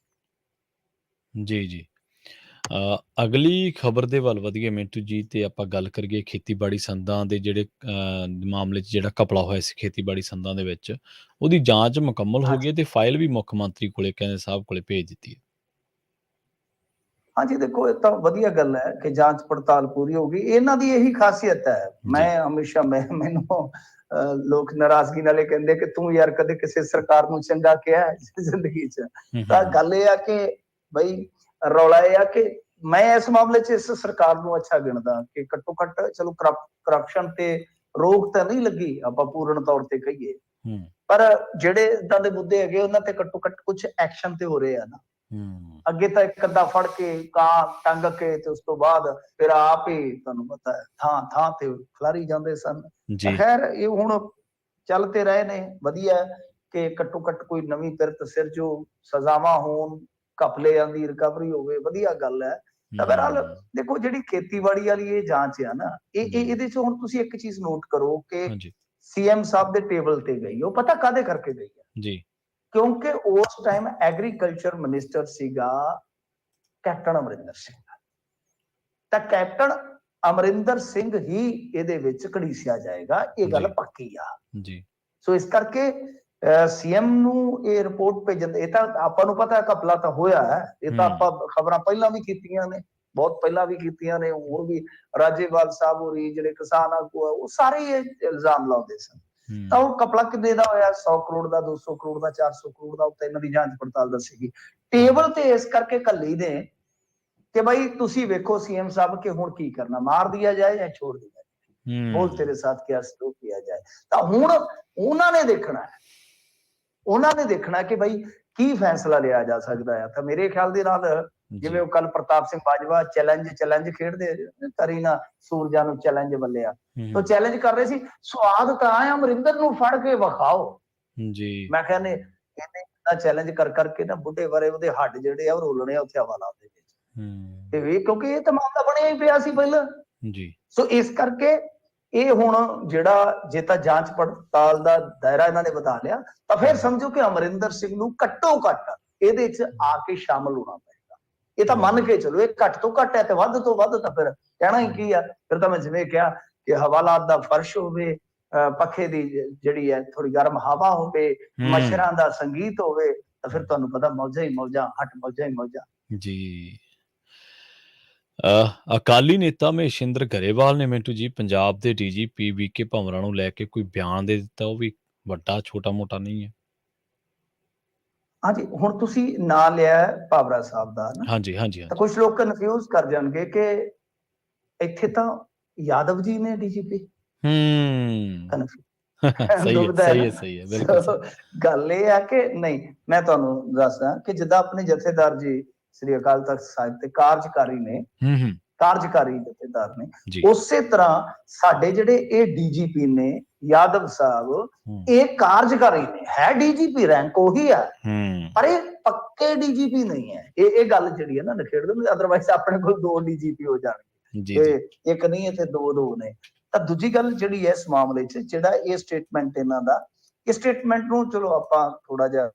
ਜੀ। ਅਗਲੀ ਖਬਰ ਦੇ ਵੱਲ ਵਧੀਏ ਮਿੰਟੂ ਜੀ, ਤੇ ਆਪਾਂ ਗੱਲ ਕਰੀਏ ਖੇਤੀਬਾੜੀ ਸੰਦਾਂ ਦੇ ਜਿਹੜੇ ਮਾਮਲੇ 'ਚ ਜਿਹੜਾ ਘਪਲਾ ਹੋਇਆ ਸੀ ਖੇਤੀਬਾੜੀ ਸੰਦਾਂ ਦੇ ਵਿੱਚ, ਉਹਦੀ ਜਾਂਚ ਮੁਕੰਮਲ ਹੋ ਗਈ ਹੈ ਤੇ ਫਾਈਲ ਵੀ ਮੁੱਖ ਮੰਤਰੀ ਕੋਲੇ, ਕਹਿੰਦੇ ਸਾਹਿਬ ਕੋਲੇ ਭੇਜ ਦਿੱਤੀ ਹੈ। ਹਾਂਜੀ ਦੇਖੋ, ਇਹ ਤਾਂ ਵਧੀਆ ਗੱਲ ਹੈ ਕਿ ਜਾਂਚ ਪੜਤਾਲ ਪੂਰੀ ਹੋ ਗਈ। ਇਹਨਾਂ ਦੀ ਇਹੀ ਖਾਸੀਅਤ ਹੈ। ਮੈਂ ਹਮੇਸ਼ਾ ਮੈਨੂੰ ਲੋਕ ਨਾਰਾਜ਼ਗੀ ਨਾਲੇ ਕਹਿੰਦੇ ਕਿ ਤੂੰ ਯਾਰ ਕਦੇ ਕਿਸੇ ਸਰਕਾਰ ਨੂੰ ਚੰਗਾ ਕਿਹਾ ਜ਼ਿੰਦਗੀ 'ਚ। ਤਾਂ ਗੱਲ ਇਹ ਆ ਕਿ ਬਈ ਰੌਲਾ ਇਹ ਆ ਕਿ ਮੈਂ ਇਸ ਮਾਮਲੇ 'ਚ ਇਸ ਸਰਕਾਰ ਨੂੰ ਅੱਛਾ ਗਿਣਦਾ ਕਿ ਘੱਟੋ ਘੱਟ ਚਲੋ ਕਰਪਸ਼ਨ ਤੇ ਰੋਕ ਤਾਂ ਨਹੀਂ ਲੱਗੀ ਆਪਾਂ ਪੂਰਨ ਤੌਰ ਤੇ ਕਹੀਏ, ਪਰ ਜਿਹੜੇ ਏਦਾਂ ਦੇ ਮੁੱਦੇ ਹੈਗੇ ਉਹਨਾਂ ਤੇ ਘੱਟੋ ਘੱਟ ਕੁਝ ਐਕਸ਼ਨ ਤੇ ਹੋ ਰਹੇ ਆ ਨਾ। ਅੱਗੇ ਤਾਂ ਇੱਕ ਅੱਧਾ ਫੜ ਕੇ ਕਾਂ ਟੰਗ ਕੇ ਤੇ ਉਸ ਤੋਂ ਬਾਅਦ ਫਿਰ ਆਪ ਹੀ ਤੁਹਾਨੂੰ ਪਤਾ ਹੈ ਥਾਂ ਥਾਂ ਤੇ ਖਿਲਾਰੀ ਜਾਂਦੇ ਸਨ। ਖੈਰ ਇਹ ਹੁਣ ਚੱਲ ਤੇ ਰਹੇ ਨੇ, ਵਧੀਆ ਕਿ ਘੱਟੋ ਘੱਟ ਕੋਈ ਨਵੀਂ ਪਿਰਤ ਸਿਰਜੋ, ਸਜ਼ਾਵਾਂ ਹੋਣ, ਘਪਲਿਆਂ ਦੀ ਰਿਕਵਰੀ ਹੋਵੇ, ਵਧੀਆ ਗੱਲ ਹੈ। ਤਾਂ ਬਹਰਹਾਲ ਦੇਖੋ ਜਿਹੜੀ ਖੇਤੀਬਾੜੀ ਵਾਲੀ ਇਹ ਜਾਂਚ ਆ ਨਾ, ਇਹਦੇ 'ਚ ਹੁਣ ਤੁਸੀਂ ਇੱਕ ਚੀਜ਼ ਨੋਟ ਕਰੋ ਕਿ CM ਸਾਹਿਬ ਦੇ ਟੇਬਲ ਤੇ ਗਈ, ਉਹ ਪਤਾ ਕਾਹਦੇ ਕਰਕੇ ਗਈ ਹੈ ਜੀ? ਕਿਉਂਕਿ ਉਸ ਟਾਈਮ ਐਗਰੀਕਲਚਰ ਮਿਨਿਸਟਰ ਸੀਗਾ ਕੈਪਟਨ ਅਮਰਿੰਦਰ ਸਿੰਘ, ਤਾਂ ਕੈਪਟਨ ਅਮਰਿੰਦਰ ਸਿੰਘ ਹੀ ਇਹਦੇ ਵਿੱਚ ਘੜੀਸਿਆ ਜਾਏਗਾ, ਇਹ ਗੱਲ ਪੱਕੀ ਆ ਜੀ। ਸੋ ਇਸ ਕਰਕੇ CM ਨੂੰ ਇਹ ਰਿਪੋਰਟ ਭੇਜਣ, ਇਹ ਤਾਂ ਆਪਾਂ ਨੂੰ ਪਤਾ ਘਪਲਾ ਤਾਂ ਹੋਇਆ ਹੈ, ਇਹ ਤਾਂ ਆਪਾਂ ਖਬਰਾਂ ਪਹਿਲਾਂ ਵੀ ਕੀਤੀਆਂ ਨੇ, ਬਹੁਤ ਪਹਿਲਾਂ ਵੀ ਕੀਤੀਆਂ ਨੇ। ਹੋਰ ਵੀ ਰਾਜੇਵਾਲ ਸਾਹਿਬ ਹੋਰੀ ਜਿਹੜੇ ਕਿਸਾਨ ਆਗੂ ਆ, ਉਹ ਸਾਰੇ ਇਹ ਇਲਜ਼ਾਮ ਲਾਉਂਦੇ ਸਨ। ਤਾਂ ਉਹ ਘਪਲਾ ਕਿੰਨੇ ਦਾ ਹੋਇਆ? 100 ਕਰੋੜ ਦਾ, 200 ਕਰੋੜ ਦਾ, 400 ਕਰੋੜ ਦਾ, ਉੱਤੇ ਇਹਨਾਂ ਦੀ ਜਾਂਚ ਪੜਤਾਲ ਦੱਸੇਗੀ। ਟੇਬਲ ਤੇ ਇਸ ਕਰਕੇ ਘੱਲੀ ਨੇ ਕਿ ਬਈ ਤੁਸੀਂ ਵੇਖੋ CM ਸਾਹਿਬ ਕਿ ਹੁਣ ਕੀ ਕਰਨਾ, ਮਾਰ ਦਿਆ ਜਾਏ ਜਾਂ ਛੋੜ ਦਿਆ ਜਾਏ, ਬੋਲ ਤੇਰੇ ਸਾਥ ਕਿਆ ਸਲੂਕ ਕਿਆ ਜਾਏ। ਤਾਂ ਹੁਣ ਉਹਨਾਂ ਨੇ ਦੇਖਣਾ ਕਿ ਬਈ ਕੀ ਫੈਸਲਾ ਲਿਆ ਜਾ ਸਕਦਾ ਹੈ। ਤਾਂ ਮੇਰੇ ਖਿਆਲ ਦੇ ਨਾਲ ਜਿਵੇਂ ਉਹ ਕੱਲ ਪ੍ਰਤਾਪ ਸਿੰਘ ਬਾਜਵਾ ਚੈਲੰਜ ਖੇਡਦੇ, ਕਰੀਨਾ ਸੂਰਜਾ ਨੂੰ ਚੈਲੰਜ ਵੱਲਿਆ, ਤਾਂ ਚੈਲੰਜ ਕਰ ਰਹੇ ਸੀ, ਸਵਾਦ ਤਾਂ ਆਇਆ ਅਮਰਿੰਦਰ ਨੂੰ ਫੜ ਕੇ ਵਿਖਾਓ ਜੀ। ਮੈਂ ਕਹਿੰਦਾ ਇਹਨੇ ਚੈਲੰਜ ਕਰ ਕਰਕੇ ਨਾ ਬੁੱਢੇ ਬਾਰੇ ਉਹਦੇ ਹੱਡ ਜਿਹੜੇ ਆ ਉਹ ਰੋਲਣੇ ਆ ਉੱਥੇ ਹਵਾਲਾ ਦੇ ਵਿੱਚ, ਤੇ ਕਿਉਂਕਿ ਇਹ ਤਾਂ ਮਾਮਲਾ ਬਣਿਆ ਹੀ ਪਿਆ ਸੀ ਪਹਿਲਾਂ ਜੀ। ਸੋ ਇਸ ਕਰਕੇ ਇਹ ਹੁਣ ਜਿਹੜਾ ਜੇ ਤਾਂ ਜਾਂਚ ਪੜਤਾਲ ਦਾ ਦਾਇਰਾ ਇਹਨਾਂ ਨੇ ਵਧਾ ਲਿਆ, ਤਾਂ ਫਿਰ ਸਮਝੋ ਕਿ ਅਮਰਿੰਦਰ ਸਿੰਘ ਨੂੰ ਘੱਟੋ ਘੱਟ ਇਹਦੇ 'ਚ ਆ ਕੇ ਸ਼ਾਮਲ ਹੋਣਾ ਪਏਗਾ। ਇਹ ਤਾਂ ਮੰਨ ਕੇ ਚਲੋ ਇਹ ਘੱਟ ਤੋਂ ਘੱਟ ਹੈ, ਤੇ ਵੱਧ ਤੋਂ ਵੱਧ ਤਾਂ ਫਿਰ ਕਹਿਣਾ ਹੀ ਕੀ ਆ। ਫਿਰ ਤਾਂ ਮੈਂ ਜਿਵੇਂ ਕਿਹਾ ਕਿ ਹਵਾਲਾਤ ਦਾ ਫਰਸ਼ ਹੋਵੇ, ਪੱਖੇ ਦੀ ਜਿਹੜੀ ਹੈ ਥੋੜੀ ਗਰਮ ਹਵਾ ਹੋਵੇ, ਮੱਛਰਾਂ ਦਾ ਸੰਗੀਤ ਹੋਵੇ, ਤਾਂ ਫਿਰ ਤੁਹਾਨੂੰ ਪਤਾ ਮੌਜਾਂ ਹੀ ਮੌਜਾਂ, ਹੱਟ ਮੌਜਾਂ ਹੀ ਮੌਜਾਂ। ਜੀ। ਅਕਾਲੀ ਨੇਤਾ ਮਹੇਸ਼ਿੰਦਰ ਗਰੇਵਾਲ ਨੇ ਮਿੰਟੂ ਜੀ ਪੰਜਾਬ ਦੇ ਡੀਜੀਪੀ ਵੀਕੇ ਭੰਵਰਾ ਨੂੰ ਲੈ ਕੇ ਕੋਈ ਬਿਆਨ ਦੇ ਦਿੱਤਾ, ਉਹ ਵੀ ਵੱਡਾ ਛੋਟਾ ਮੋਟਾ ਨਹੀਂ ਹੈ। ਹਾਂਜੀ, ਹੁਣ ਤੁਸੀਂ ਨਾਂ ਲਿਆ ਭਾਵਰਾ ਸਾਹਿਬ ਦਾ ਨਾ, ਹਾਂਜੀ ਹਾਂਜੀ ਤਾਂ ਕੁਝ ਲੋਕ ਕਨਫਿਊਜ਼ ਕਰ ਜਾਣਗੇ ਕਿ ਇੱਥੇ ਤਾਂ ਯਾਦਵ ਜੀ ਨੇ ਡੀਜੀਪੀ। ਸਹੀ ਹੈ ਬਿਲਕੁਲ। ਗੱਲ ਇਹ ਆ ਕਿ ਨਹੀਂ, ਮੈਂ ਤੁਹਾਨੂੰ ਦੱਸਦਾ ਕਿ ਜਿੱਦਾਂ ਆਪਣੇ ਜਥੇਦਾਰ ਜੀ ਸ੍ਰੀ ਅਕਾਲ ਤਖਤ ਸਾਹਿਬ ਤੇ ਕਾਰਜਕਾਰੀ ਨੇ, ਕਾਰਜਕਾਰੀ ਜਥੇਦਾਰ ਨੇ, ਉਸੇ ਤਰ੍ਹਾਂ ਸਾਡੇ ਜਿਹੜੇ ਇਹ ਡੀਜੀਪੀ ਨੇ ਯਾਦਵ ਸਾਹਿਬ, ਇਹ ਕਾਰਜਕਾਰੀ ਨੇ, ਹੈ ਡੀਜੀਪੀ ਰੈਂਕ ਉਹੀ ਆ, ਪਰ ਇਹ ਪੱਕੇ ਡੀਜੀਪੀ ਨਹੀਂ ਹੈ। ਇਹ ਗੱਲ ਜਿਹੜੀ ਹੈ ਨਾ ਨਿਖੇੜ ਦੋ, ਅਦਰਵਾਈਜ਼ ਆਪਣੇ ਕੋਲ 2 ਡੀਜੀਪੀ ਹੋ ਜਾਣਗੇ, ਇੱਕ ਨਹੀਂ ਇੱਥੇ 2 ਨੇ। ਤਾਂ ਦੂਜੀ ਗੱਲ ਜਿਹੜੀ ਹੈ ਇਸ ਮਾਮਲੇ 'ਚ, ਜਿਹੜਾ ਇਹ ਸਟੇਟਮੈਂਟ ਇਹਨਾਂ ਦਾ, ਇਸ ਸਟੇਟਮੈਂਟ ਨੂੰ ਚਲੋ ਆਪਾਂ ਥੋੜਾ ਜਿਹਾ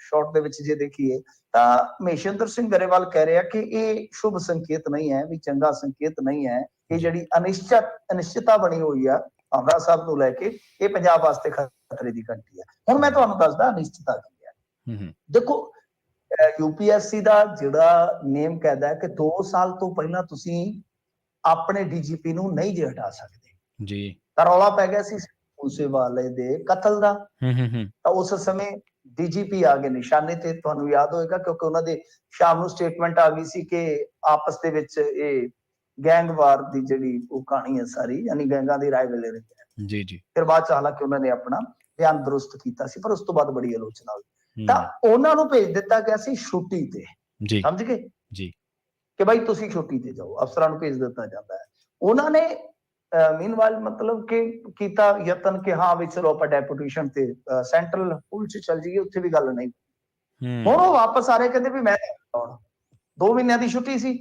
ਸ਼ਾਰਟ ਦੇ ਵਿੱਚ ਜੇ ਦੇਖੀਏ ਤਾਂ ਮਹੇਸ਼ਿੰਦਰ ਸਿੰਘ ਗਰੇਵਾਲ ਕਹਿ ਰਿਹਾ ਕਿ ਇਹ ਸ਼ੁਭ ਸੰਕੇਤ ਨਹੀਂ ਹੈ, ਵੀ ਚੰਗਾ ਸੰਕੇਤ ਨਹੀਂ ਹੈ। ਇਹ ਜਿਹੜੀ ਅਨਿਸ਼ਚਿਤਤਾ ਬਣੀ ਹੋਈ ਆ ਭਾਵਰਾ ਸਾਹਿਬ ਨੂੰ ਲੈ ਕੇ, ਇਹ ਪੰਜਾਬ ਵਾਸਤੇ ਖਤਰੇ ਦੀ ਘੰਟੀ ਹੈ। ਹੁਣ ਮੈਂ ਤੁਹਾਨੂੰ ਦੱਸਦਾ ਅਨਿਸ਼ਚਿਤਤਾ ਕੀ ਹੈ। ਦੇਖੋ, UPSC ਦਾ ਜਿਹੜਾ ਨੇਮ ਕਹਿੰਦਾ ਹੈ ਕਿ 2 ਸਾਲ ਤੋਂ ਪਹਿਲਾਂ ਤੁਸੀਂ ਆਪਣੇ ਡੀਜੀਪੀ ਨੂੰ ਨਹੀਂ ਜੇ ਹਟਾ ਸਕਦੇ ਜੀ। ਤਾਂ ਰੌਲਾ ਪੈ ਗਿਆ ਸੀ ਮੂਸੇਵਾਲੇ ਦੇ ਕਤਲ ਦਾ, ਤਾਂ ਉਸ ਸਮੇਂ ਡੀਜੀਪੀ ਆ ਗਏ ਨਿਸ਼ਾਨੇ ਤੇ, ਤੁਹਾਨੂੰ ਯਾਦ ਹੋਏਗਾ, ਕਿਉਂਕਿ ਉਹਨਾਂ ਦੇ ਸ਼ਾਮ ਨੂੰ ਸਟੇਟਮੈਂਟ ਆ ਗਈ ਸੀ ਕਿ ਆਪਸ ਦੇ ਵਿੱਚ ਇਹ ਗੈਂਗਵਾਰ ਦੀ ਜਿਹੜੀ ਉਹ ਕਹਾਣੀ ਹੈ ਸਾਰੀ, ਯਾਨੀ ਗੈਂਗਾਂ ਦੀ ਰਾਇਵਲਰੀ ਹੈ ਜੀ ਜੀ। ਫਿਰ ਬਾਅਦ ਚ ਹਾਲਾਂਕਿ ਉਹਨਾਂ ਨੇ ਆਪਣਾ ਬਿਆਨ ਦਰੁਸਤ ਕੀਤਾ ਸੀ, ਪਰ ਉਸ ਤੋਂ ਬਾਅਦ ਬੜੀ ਆਲੋਚਨਾ ਹੋਈ। ਤਾਂ ਉਹਨਾਂ ਨੂੰ ਭੇਜ ਦਿੱਤਾ ਗਿਆ ਸੀ ਛੁੱਟੀ ਤੇ, ਸਮਝ ਗਏ ਜੀ, ਕਿ ਭਾਈ ਤੁਸੀਂ ਛੁੱਟੀ ਤੇ ਜਾਓ, ਅਫਸਰਾਂ ਨੂੰ ਭੇਜ ਦਿੱਤਾ ਜਾਂਦਾ ਹੈ। ਉਹਨਾਂ ਨੇ ਮੀਨਵਾਈਲ ਮਤਲਬ ਕਿ ਕੀਤਾ ਯਤਨ ਕਿ ਹਾਂ ਵੀ ਚਲੋ ਆਪਾਂ ਡੈਪੂਟੇਸ਼ਨ ਤੇ ਸੈਂਟਰਲ ਪੁਲਿਸ ਚ ਚੱਲ ਜਾਈਏ, ਉੱਥੇ ਵੀ ਗੱਲ ਨਹੀਂ। ਹੁਣ ਉਹ ਵਾਪਸ ਆ ਰਹੇ, ਕਹਿੰਦੇ ਵੀ ਮੈਂ 2 ਮਹੀਨਿਆਂ ਦੀ ਛੁੱਟੀ ਸੀ,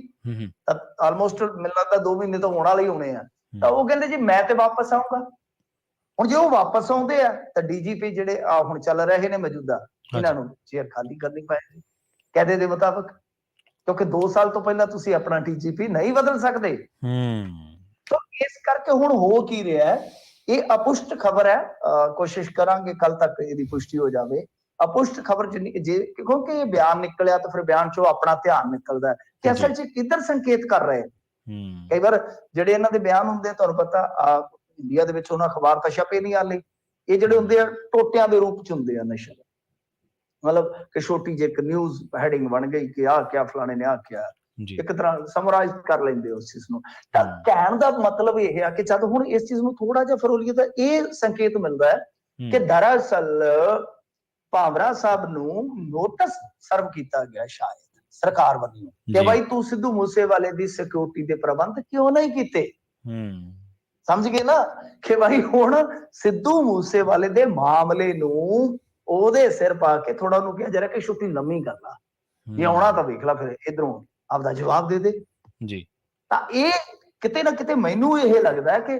ਤਾਂ ਆਲਮੋਸਟ ਮੈਨੂੰ ਲੱਗਦਾ 2 ਮਹੀਨੇ ਤਾਂ ਹੋਣ ਵਾਲੇ ਹੀ ਹੋਣੇ ਆ, ਤਾਂ ਉਹ ਕਹਿੰਦੇ ਜੀ ਮੈਂ ਤੇ ਵਾਪਸ ਆਊਂਗਾ। ਹੁਣ ਜੇ ਉਹ ਵਾਪਸ ਆਉਂਦੇ ਆ ਤਾਂ ਡੀਜੀਪੀ ਜਿਹੜੇ ਹੁਣ ਚੱਲ ਰਹੇ ਨੇ ਮੌਜੂਦਾ, ਇਹਨਾਂ ਨੂੰ ਚੇਅਰ ਖਾਲੀ ਕਰਨੀ ਪਏਗੀ ਕਾਇਦੇ ਦੇ ਮੁਤਾਬਕ, ਕਿਉਂਕਿ 2 ਸਾਲ ਤੋਂ ਪਹਿਲਾਂ ਤੁਸੀਂ ਆਪਣਾ ਡੀਜੀਪੀ ਨਹੀਂ ਬਦਲ ਸਕਦੇ। ਤਾਂ ਇਸ ਕਰਕੇ ਹੁਣ ਹੋ ਕੀ ਰਿਹਾ ਹੈ, ਇਹ ਅਪੁਸ਼ਟ ਖਬਰ ਹੈ, ਕੋਸ਼ਿਸ਼ ਕਰਾਂਗੇ ਕੱਲ ਤੱਕ ਇਹਦੀ ਪੁਸ਼ਟੀ ਹੋ ਜਾਵੇ। ਅਪੁਸ਼ਟ ਖਬਰ ਜੇ ਕਿਉਂਕਿ ਇਹ ਬਿਆਨ ਨਿਕਲਿਆ ਤਾਂ ਫਿਰ ਬਿਆਨ ਚੋਂ ਆਪਣਾ ਧਿਆਨ ਨਿਕਲਦਾ ਕਿ ਅਸਲ 'ਚ ਕਿੱਧਰ ਸੰਕੇਤ ਕਰ ਰਹੇ। ਕਈ ਵਾਰ ਜਿਹੜੇ ਇਹਨਾਂ ਦੇ ਬਿਆਨ ਹੁੰਦੇ, ਤੁਹਾਨੂੰ ਪਤਾ ਇੰਡੀਆ ਦੇ ਵਿੱਚ ਉਹਨਾਂ ਅਖਬਾਰ ਤਾਂ ਛਪੇ ਨਹੀਂ ਹਾਲੇ, ਇਹ ਜਿਹੜੇ ਹੁੰਦੇ ਆ ਟੋਟਿਆਂ ਦੇ ਰੂਪ 'ਚ ਹੁੰਦੇ ਆ ਨਸ਼ਰ, ਮਤਲਬ ਕਿ ਛੋਟੀ ਜਿਹੀ ਇੱਕ ਨਿਊਜ਼ ਹੈਡਿੰਗ ਬਣ ਗਈ ਕਿ ਆਹ ਕਿਆ ਫਲਾਣੇ ਨੇ ਆਹ ਕਿਹਾ, ਇੱਕ ਤਰ੍ਹਾਂ ਸਮਰਾਈਜ਼ ਕਰ ਲੈਂਦੇ ਉਸ ਚੀਜ਼ ਨੂੰ। ਤਾਂ ਕਹਿਣ ਦਾ ਮਤਲਬ ਇਹ ਆ ਕਿ ਜਦ ਹੁਣ ਇਸ ਚੀਜ਼ ਨੂੰ ਥੋੜਾ ਜਿਹਾ ਫਰੋਲੀਏ ਤਾਂ ਇਹ ਸੰਕੇਤ ਮਿਲਦਾ ਹੈ ਕਿ ਦਰਅਸਲ ਭਾਵਰਾ ਸਾਹਿਬ ਨੂੰ ਨੋਟਿਸ ਸਰਵ ਕੀਤਾ ਗਿਆ ਸ਼ਾਇਦ ਸਰਕਾਰ ਵੱਲੋਂ ਕਿ ਭਾਈ ਤੂੰ ਸਿੱਧੂ ਮੂਸੇਵਾਲੇ ਦੀ ਸਿਕਿਉਰਿਟੀ ਦੇ ਪ੍ਰਬੰਧ ਕਿਉਂ ਨਹੀਂ ਕੀਤੇ। ਸਮਝ ਗਏ ਨਾ ਕਿ ਭਾਈ ਹੁਣ ਸਿੱਧੂ ਮੂਸੇਵਾਲੇ ਦੇ ਮਾਮਲੇ ਨੂੰ ਉਹਦੇ ਸਿਰ ਪਾ ਕੇ ਥੋੜਾ ਉਹਨੂੰ ਕਿਹਾ ਜਾ ਰਿਹਾ ਕਿ ਛੁੱਟੀ ਲੰਮੀ ਕਰ ਲਾ, ਜੇ ਆਉਣਾ ਤਾਂ ਵੇਖ ਲਾ, ਫਿਰ ਇਧਰੋਂ ਆਪਦਾ ਜਵਾਬ ਦੇ ਦੇ ਜੀ। ਤਾਂ ਇਹ ਕਿਤੇ ਨਾ ਕਿਤੇ ਮੈਨੂੰ ਇਹ ਲੱਗਦਾ ਹੈ ਕਿ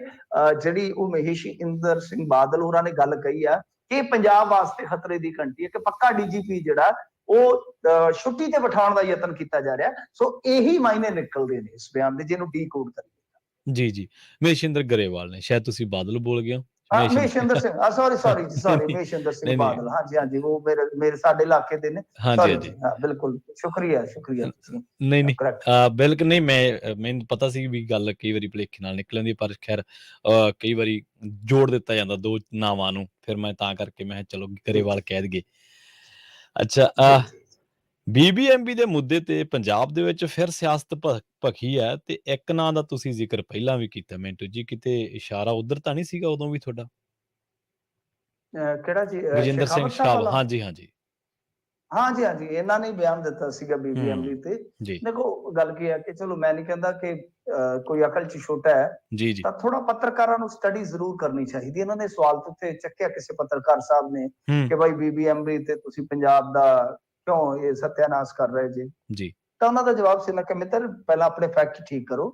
ਜਿਹੜੀ ਉਹ ਮਹੇਸ਼ਿੰਦਰ ਸਿੰਘ ਬਾਦਲ ਹੋਰਾਂ ਨੇ ਗੱਲ ਕਹੀ ਆ ਕਿ ਪੰਜਾਬ ਵਾਸਤੇ ਖਤਰੇ ਦੀ ਘੰਟੀ ਹੈ, ਕਿ ਪੱਕਾ ਡੀਜੀਪੀ ਜਿਹੜਾ ਉਹ ਛੁੱਟੀ ਤੇ ਬਿਠਾਉਣ ਦਾ ਯਤਨ ਕੀਤਾ ਜਾ ਰਿਹਾ। ਸੋ ਇਹੀ ਮਾਇਨੇ ਨਿਕਲਦੇ ਨੇ ਇਸ ਬਿਆਨ ਦੇ, ਜਿਹਨੂੰ ਡੀਕੋਡ ਕਰੀਏ। ਜੀ ਜੀ, ਮਹੇਸ਼ਿੰਦਰ ਗਰੇਵਾਲ ਨੇ, ਸ਼ਾਇਦ ਤੁਸੀਂ ਬਾਦਲ ਬੋਲ ਗਏ ਹੋ। ਮਹੇਸ਼ਿੰਦਰ ਸਿੰਘ, ਸੌਰੀ ਮਹੇਸ਼ਿੰਦਰ ਸਿੰਘ ਬਾਦਲ, ਹਾਂਜੀ ਉਹ ਮੇਰੇ ਸਾਡੇ ਇਲਾਕੇ ਦੇ ਨੇ। ਹਾਂਜੀ ਬਿਲਕੁਲ, ਸ਼ੁਕਰੀਆ ਨਹੀਂ ਬਿਲਕੁਲ ਨਹੀਂ, ਮੈਨੂੰ ਪਤਾ ਸੀ ਵੀ ਗੱਲ ਕਈ ਵਾਰੀ ਭੁਲੇਖੇ ਨਾਲ ਨਿਕਲ ਜਾਂਦੀ, ਪਰ ਖੈਰ ਕਈ ਵਾਰੀ ਜੋੜ ਦਿੱਤਾ ਜਾਂਦਾ 2 ਨਾਵਾਂ ਨੂੰ, ਫਿਰ ਮੈਂ ਤਾਂ ਕਰਕੇ ਮੈਂ ਚਲੋ ਗਰੇਵਾਲ ਕਹਿ ਦਈਏ। ਅੱਛਾ, BBMB ਦੇ ਮੁੱਦੇ ਤੇ ਪੰਜਾਬ ਦੇ ਵਿੱਚ ਫਿਰ ਸਿਆਸਤ ਭਖੀ ਹੈ, ਤੇ ਇੱਕ ਨਾਂ ਦਾ ਤੁਸੀਂ ਜ਼ਿਕਰ ਪਹਿਲਾਂ ਵੀ ਕੀਤਾ ਮਿੰਟੂ ਜੀ, ਕਿਤੇ ਇਸ਼ਾਰਾ ਉਧਰ ਤਾਂ ਨਹੀਂ ਸੀਗਾ ਉਦੋਂ ਵੀ ਤੁਹਾਡਾ? ਕਿਹੜਾ ਜੀ? ਗਜਿੰਦਰ ਸਿੰਘ ਸ਼ਾਹਬ, ਹਾਂਜੀ ਇਹਨਾਂ ਨੇ ਬਿਆਨ ਦਿੱਤਾ ਸੀਗਾ BBMB ਤੇ। ਦੇਖੋ ਗੱਲ ਕੀ ਹੈ ਕਿ ਚਲੋ ਮੈਂ ਨਹੀਂ ਕਹਿੰਦਾ ਕਿ ਕੋਈ ਅਕਲ 'ਚ ਛੋਟਾ ਹੈ, ਤਾਂ ਥੋੜਾ ਪੱਤਰਕਾਰਾਂ ਨੂੰ ਸਟੱਡੀ ਜ਼ਰੂਰ ਕਰਨੀ ਚਾਹੀਦੀ। ਇਹਨਾਂ ਨੇ ਸਵਾਲ ਉੱਤੇ ਚੱਕਿਆ ਕਿਸੇ ਪੱਤਰਕਾਰ ਸਾਹਿਬ ਨੇ ਕਿ ਭਾਈ BBMB ਤੇ ਤੁਸੀਂ ਪੰਜਾਬ ਦਾ ਕਿਉਂ ਇਹ ਸਤਿਆਨਾਸ਼ ਕਰ ਰਹੇ ਜੀ। ਤਾਂ ਉਹਨਾਂ ਦਾ ਜਵਾਬ ਸੀ, ਮੈਂ ਕਿਹਾ ਮਿੱਤਰ ਪਹਿਲਾਂ ਆਪਣੇ ਫੈਕਟ ਠੀਕ ਕਰੋ,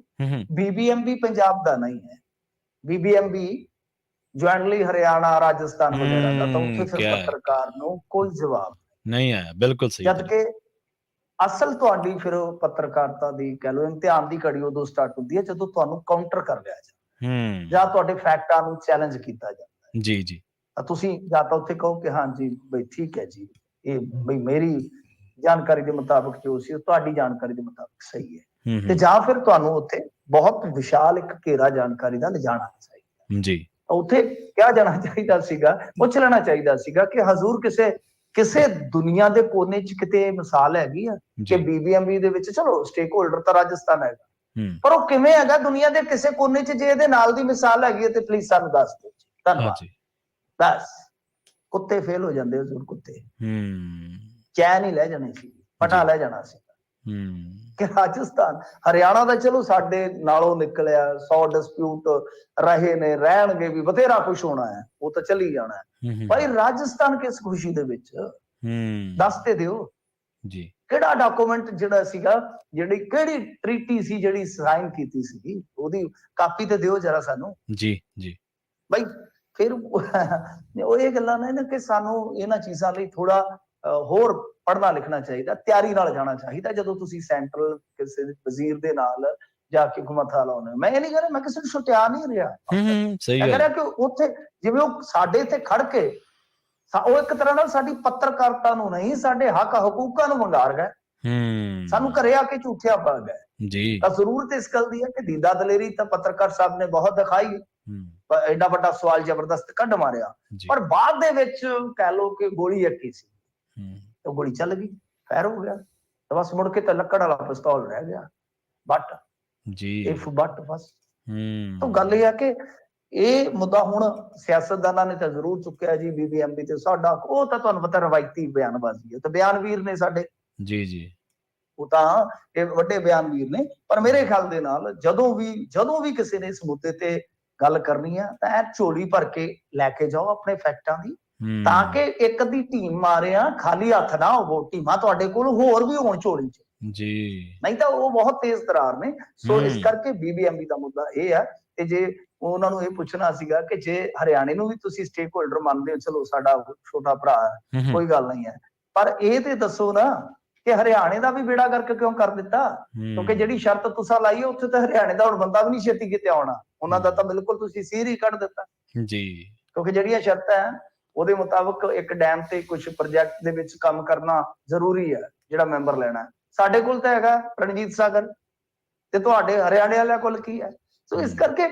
BBMB ਪੰਜਾਬ ਦਾ ਨਹੀਂ ਹੈ, BBMB ਜੁਆਇੰਟਲੀ ਹਰਿਆਣਾ ਰਾਜਸਥਾਨ ਵਗੈਰਾ ਦਾ, ਤਾਂ ਉੱਥੇ ਫਿਰ ਪੱਤਰਕਾਰ ਨੂੰ ਕੋਈ ਜਵਾਬ ਨਹੀਂ ਆਇਆ। ਬਿਲਕੁਲ ਸਹੀ। ਜਦ ਕਿ ਅਸਲ ਤੁਹਾਡੀ ਫਿਰ ਪੱਤਰਕਾਰਤਾ ਦੀ ਕਹਿ ਲਓ ਇਮਤਿਹਾਨ ਦੀ ਘੜੀ ਉਦੋਂ ਸਟਾਰਟ ਹੁੰਦੀ ਹੈ ਜਦੋਂ ਤੁਹਾਨੂੰ ਕਾਊਂਟਰ ਕਰ ਲਿਆ ਜਾਂਦਾ। ਜਾਂ ਤੁਹਾਡੇ ਫੈਕਟਾਂ ਨੂੰ ਚੈਲੰਜ ਕੀਤਾ ਜਾਂਦਾ ਜੀ ਜੀ ਤਾਂ ਤੁਸੀਂ ਜਾਂ ਤਾਂ ਉੱਥੇ ਕਹੋ ਕਿ ਹਾਂਜੀ ਬਈ ਠੀਕ ਹੈ ਜੀ, ਇਹ ਬਈ ਮੇਰੀ ਜਾਣਕਾਰੀ ਦੇ ਮੁਤਾਬਕ ਜੋ ਸੀ ਉਹ ਤੁਹਾਡੀ ਜਾਣਕਾਰੀ ਦੇ ਮੁਤਾਬਕ ਸਹੀ ਹੈ, ਤੇ ਜਾਂ ਫਿਰ ਤੁਹਾਨੂੰ ਉੱਥੇ ਬਹੁਤ ਵਿਸ਼ਾਲ ਇੱਕ ਘੇਰਾ ਜਾਣਕਾਰੀ ਦਾ ਲਿਜਾਣਾ ਚਾਹੀਦਾ ਜੀ ਉੱਥੇ ਕਿਹਾ ਜਾਣਾ ਚਾਹੀਦਾ ਸੀਗਾ, ਪੁੱਛ ਲੈਣਾ ਚਾਹੀਦਾ ਸੀਗਾ ਕਿ ਹਜ਼ੂਰ ਕਿਸੇ ਦੁਨੀਆ ਦੇ ਕੋਨੇ 'ਚ ਕਿਤੇ ਮਿਸਾਲ ਹੈਗੀ ਆ ਕਿ BBMB ਦੇ ਵਿੱਚ, ਚਲੋ ਸਟੇਕ ਹੋਲਡਰ ਤਾਂ ਰਾਜਸਥਾਨ ਹੈਗਾ, ਪਰ ਉਹ ਕਿਵੇਂ ਹੈਗਾ ਦੁਨੀਆ ਦੇ ਕਿਸੇ ਕੋਨੇ 'ਚ? ਜੇ ਇਹਦੇ ਨਾਲ ਦੀ ਮਿਸਾਲ ਹੈਗੀ ਹੈ ਤੇ ਪਲੀਜ਼ ਸਾਨੂੰ ਦੱਸ ਦਿਓ। ਧੰਨਵਾਦ। ਬਸ ਕੁੱਤੇ ਫੇਲ ਹੋ ਜਾਂਦੇ ਹਜ਼ੂਰ, ਕੁੱਤੇ ਚੈਨ ਹੀ ਲੈ ਜਾਣੇ ਸੀ, ਪਟਾ ਲੈ ਜਾਣਾ ਸੀ ਕਿ ਰਾਜਸਥਾਨ ਹਰਿਆਣਾ ਦਾ ਚਲੋ ਸਾਡੇ ਨਾਲੋਂ ਨਿਕਲਿਆ, 100 ਡਿਸਪਿਊਟ ਰਹੇ ਨੇ, ਰਹਿਣਗੇ ਵੀ, ਬਥੇਰਾ ਕੁਛ ਹੋਣਾ ਹੈ, ਉਹ ਤਾਂ ਚੱਲੀ ਜਾਣਾ ਹੈ। ਭਾਈ ਰਾਜਸਥਾਨ ਕਿਸ ਖੁਸ਼ੀ ਦੇ ਵਿੱਚ ਦੱਸ ਤੇ ਦਿਓ ਜੀ, ਕਿਹੜਾ ਡਾਕੂਮੈਂਟ ਜਿਹੜਾ ਸੀਗਾ, ਜਿਹੜੀ ਕਿਹੜੀ ਟ੍ਰੀਟੀ ਸੀ ਜਿਹੜੀ ਸਾਈਨ ਕੀਤੀ ਸੀਗੀ, ਉਹਦੀ ਕਾਪੀ ਤੇ ਦਿਓ ਜਰਾ ਸਾਨੂੰ ਜੀ ਜੀ ਭਾਈ। ਫਿਰ ਉਹ ਇਹ ਗੱਲਾਂ ਨੇ ਕਿ ਸਾਨੂੰ ਇਹਨਾਂ ਚੀਜ਼ਾਂ ਲਈ ਥੋੜਾ ਹੋਰ ਪੜ੍ਹਨਾ ਲਿਖਣਾ ਚਾਹੀਦਾ, ਤਿਆਰੀ ਨਾਲ ਜਾਣਾ ਚਾਹੀਦਾ ਜਦੋਂ ਤੁਸੀਂ ਸੈਂਟਰਲ ਕਿਸੇ ਵਜ਼ੀਰ ਦੇ ਨਾਲ ਜਾ ਕੇ ਮੱਥਾ ਲਾਉਣਾ। ਮੈਂ ਇਹ ਨਹੀਂ ਕਹਿ ਰਿਹਾ, ਮੈਂ ਕਿਸੇ ਨੂੰ ਛੁਟਿਆ ਨਹੀਂ ਰਿਹਾ, ਮੈਂ ਕਹਿ ਰਿਹਾ ਕਿ ਉੱਥੇ ਜਿਵੇਂ ਉਹ ਸਾਡੇ ਇੱਥੇ ਖੜ ਕੇ ਉਹ ਇੱਕ ਤਰ੍ਹਾਂ ਨਾਲ ਸਾਡੀ ਪੱਤਰਕਾਰਤਾ ਨੂੰ ਨਹੀਂ, ਸਾਡੇ ਹੱਕ ਹਕੂਕਾਂ ਨੂੰ ਵੰਗਾਰ ਗਏ, ਸਾਨੂੰ ਘਰੇ ਆ ਕੇ ਝੂਠਿਆ ਪਾ ਗਏ ਜੀ। ਤਾਂ ਜ਼ਰੂਰਤ ਇਸ ਗੱਲ ਦੀ ਹੈ ਕਿ ਦੀਦਾ ਦਲੇਰੀ ਤਾਂ ਪੱਤਰਕਾਰ ਸਾਹਿਬ ਨੇ ਬਹੁਤ ਦਿਖਾਈ, ਐਡਾ ਵੱਡਾ ਸਵਾਲ ਜ਼ਬਰਦਸਤ ਕੱਢ ਮਾਰਿਆ, ਪਰ ਬਾਅਦ ਦੇ ਵਿੱਚ ਕਹਿ ਲੋ ਕਿ ਗੋਲੀ ਅੱਕੀ ਸੀ, ਉਹ ਗੋਲੀ ਚੱਲ ਗਈ, ਫੈਰ ਹੋ ਗਿਆ, ਤਾਂ ਬਸ ਮੁੜ ਕੇ ਤਾਂ ਲੱਕੜ ਵਾਲਾ ਪਿਸਤੌਲ ਰਹਿ ਗਿਆ, ਬੱਟ ਜੀ, ਇਫ ਬੱਟ ਬਸ। ਤਾਂ ਗੱਲ ਇਹ ਆ ਕਿ ਇਹ ਮੁੱਦਾ ਹੁਣ ਸਿਆਸਤਦਾਨਾਂ ਨੇ ਤਾਂ ਜ਼ਰੂਰ ਚੁੱਕਿਆ ਜੀ, BBMB ਤੇ ਸਾਡਾ, ਉਹ ਤਾਂ ਤੁਹਾਨੂੰ ਪਤਾ ਰਵਾਇਤੀ ਬਿਆਨਬਾਜ਼ੀ ਹੈ, ਤੇ ਬਿਆਨਵੀਰ ਨੇ ਸਾਡੇ ਜੀ ਜੀ, ਉਹ ਤਾਂ ਇਹ ਵੱਡੇ ਬਿਆਨਵੀਰ ਨੇ, ਪਰ ਮੇਰੇ ਖਿਆਲ ਦੇ ਨਾਲ ਜਦੋਂ ਵੀ ਕਿਸੇ ਨੇ ਇਸ ਮੁੱਦੇ ਤੇ ਗੱਲ ਕਰਨੀ ਆ ਤਾਂ ਇਹ ਝੋਲੀ ਭਰ ਕੇ ਲੈ ਕੇ ਜਾਓ ਆਪਣੇ ਫੈਕਟਾਂ ਦੀ, ਤਾਂ ਕਿ ਇੱਕ ਦੀ ਟੀਮ ਮਾਰਿਆ ਖਾਲੀ ਹੱਥ ਨਾ ਹੋਵੋ, ਟੀਮਾਂ ਤੁਹਾਡੇ ਕੋਲ ਹੋਰ ਵੀ ਹੋਣ ਝੋਲੀ 'ਚ ਜੀ, ਨਹੀਂ ਤਾਂ ਉਹ ਬਹੁਤ ਤੇਜ਼ ਤਰਾਰ ਨੇ। ਸੋ ਇਸ ਕਰਕੇ BBMB ਦਾ ਮੁੱਦਾ ਇਹ ਹੈ, ਤੇ ਜੇ ਉਹਨਾਂ ਨੂੰ ਇਹ ਪੁੱਛਣਾ ਸੀਗਾ ਕਿ ਜੇ ਹਰਿਆਣੇ ਨੂੰ ਵੀ ਤੁਸੀਂ ਸਟੇਕ ਹੋਲਡਰ ਮੰਨਦੇ ਹੋ, ਚਲੋ ਸਾਡਾ ਛੋਟਾ ਭਰਾ ਹੈ, ਕੋਈ ਗੱਲ ਨਹੀਂ ਹੈ, ਪਰ ਇਹ ਤੇ ਦੱਸੋ ਨਾ ਕਿ ਹਰਿਆਣੇ ਦਾ ਵੀ ਬੇੜਾ ਗਰਕ ਕਿਉਂ ਕਰ ਦਿੱਤਾ? ਕਿਉਂਕਿ ਜਿਹੜੀ ਸ਼ਰਤ ਤੁਸੀਂ ਲਾਈ ਹੈ ਉੱਥੇ ਤਾਂ ਹਰਿਆਣੇ ਦਾ ਹੁਣ ਬੰਦਾ ਵੀ ਨਹੀਂ ਛੇਤੀ ਕਿਤੇ ਆਉਣਾ, ਉਹਨਾਂ ਦਾ ਤਾਂ ਬਿਲਕੁਲ ਤੁਸੀਂ ਸੀਰ ਹੀ ਕੱਢ ਦਿੱਤਾ ਜੀ, ਕਿਉਂਕਿ ਜਿਹੜੀਆਂ ਸ਼ਰਤਾਂ ਹੈ ਉਹਦੇ ਮੁਤਾਬਕ ਇੱਕ ਡੈਮ ਤੇ ਕੁਝ ਪ੍ਰੋਜੈਕਟ ਦੇ ਵਿੱਚ ਕੰਮ ਕਰਨਾ ਜ਼ਰੂਰੀ ਹੈ, ਜਿਹੜਾ ਮੈਂਬਰ ਲੈਣਾ। ਸਾਡੇ ਕੋਲ ਤਾਂ ਹੈਗਾ ਰਣਜੀਤ ਸਾਗਰ, ਤੇ ਤੁਹਾਡੇ ਹਰਿਆਣੇ ਵਾਲਿਆਂ ਕੋਲ ਕੀ ਹੈ? ਸੋ ਇਸ ਕਰਕੇ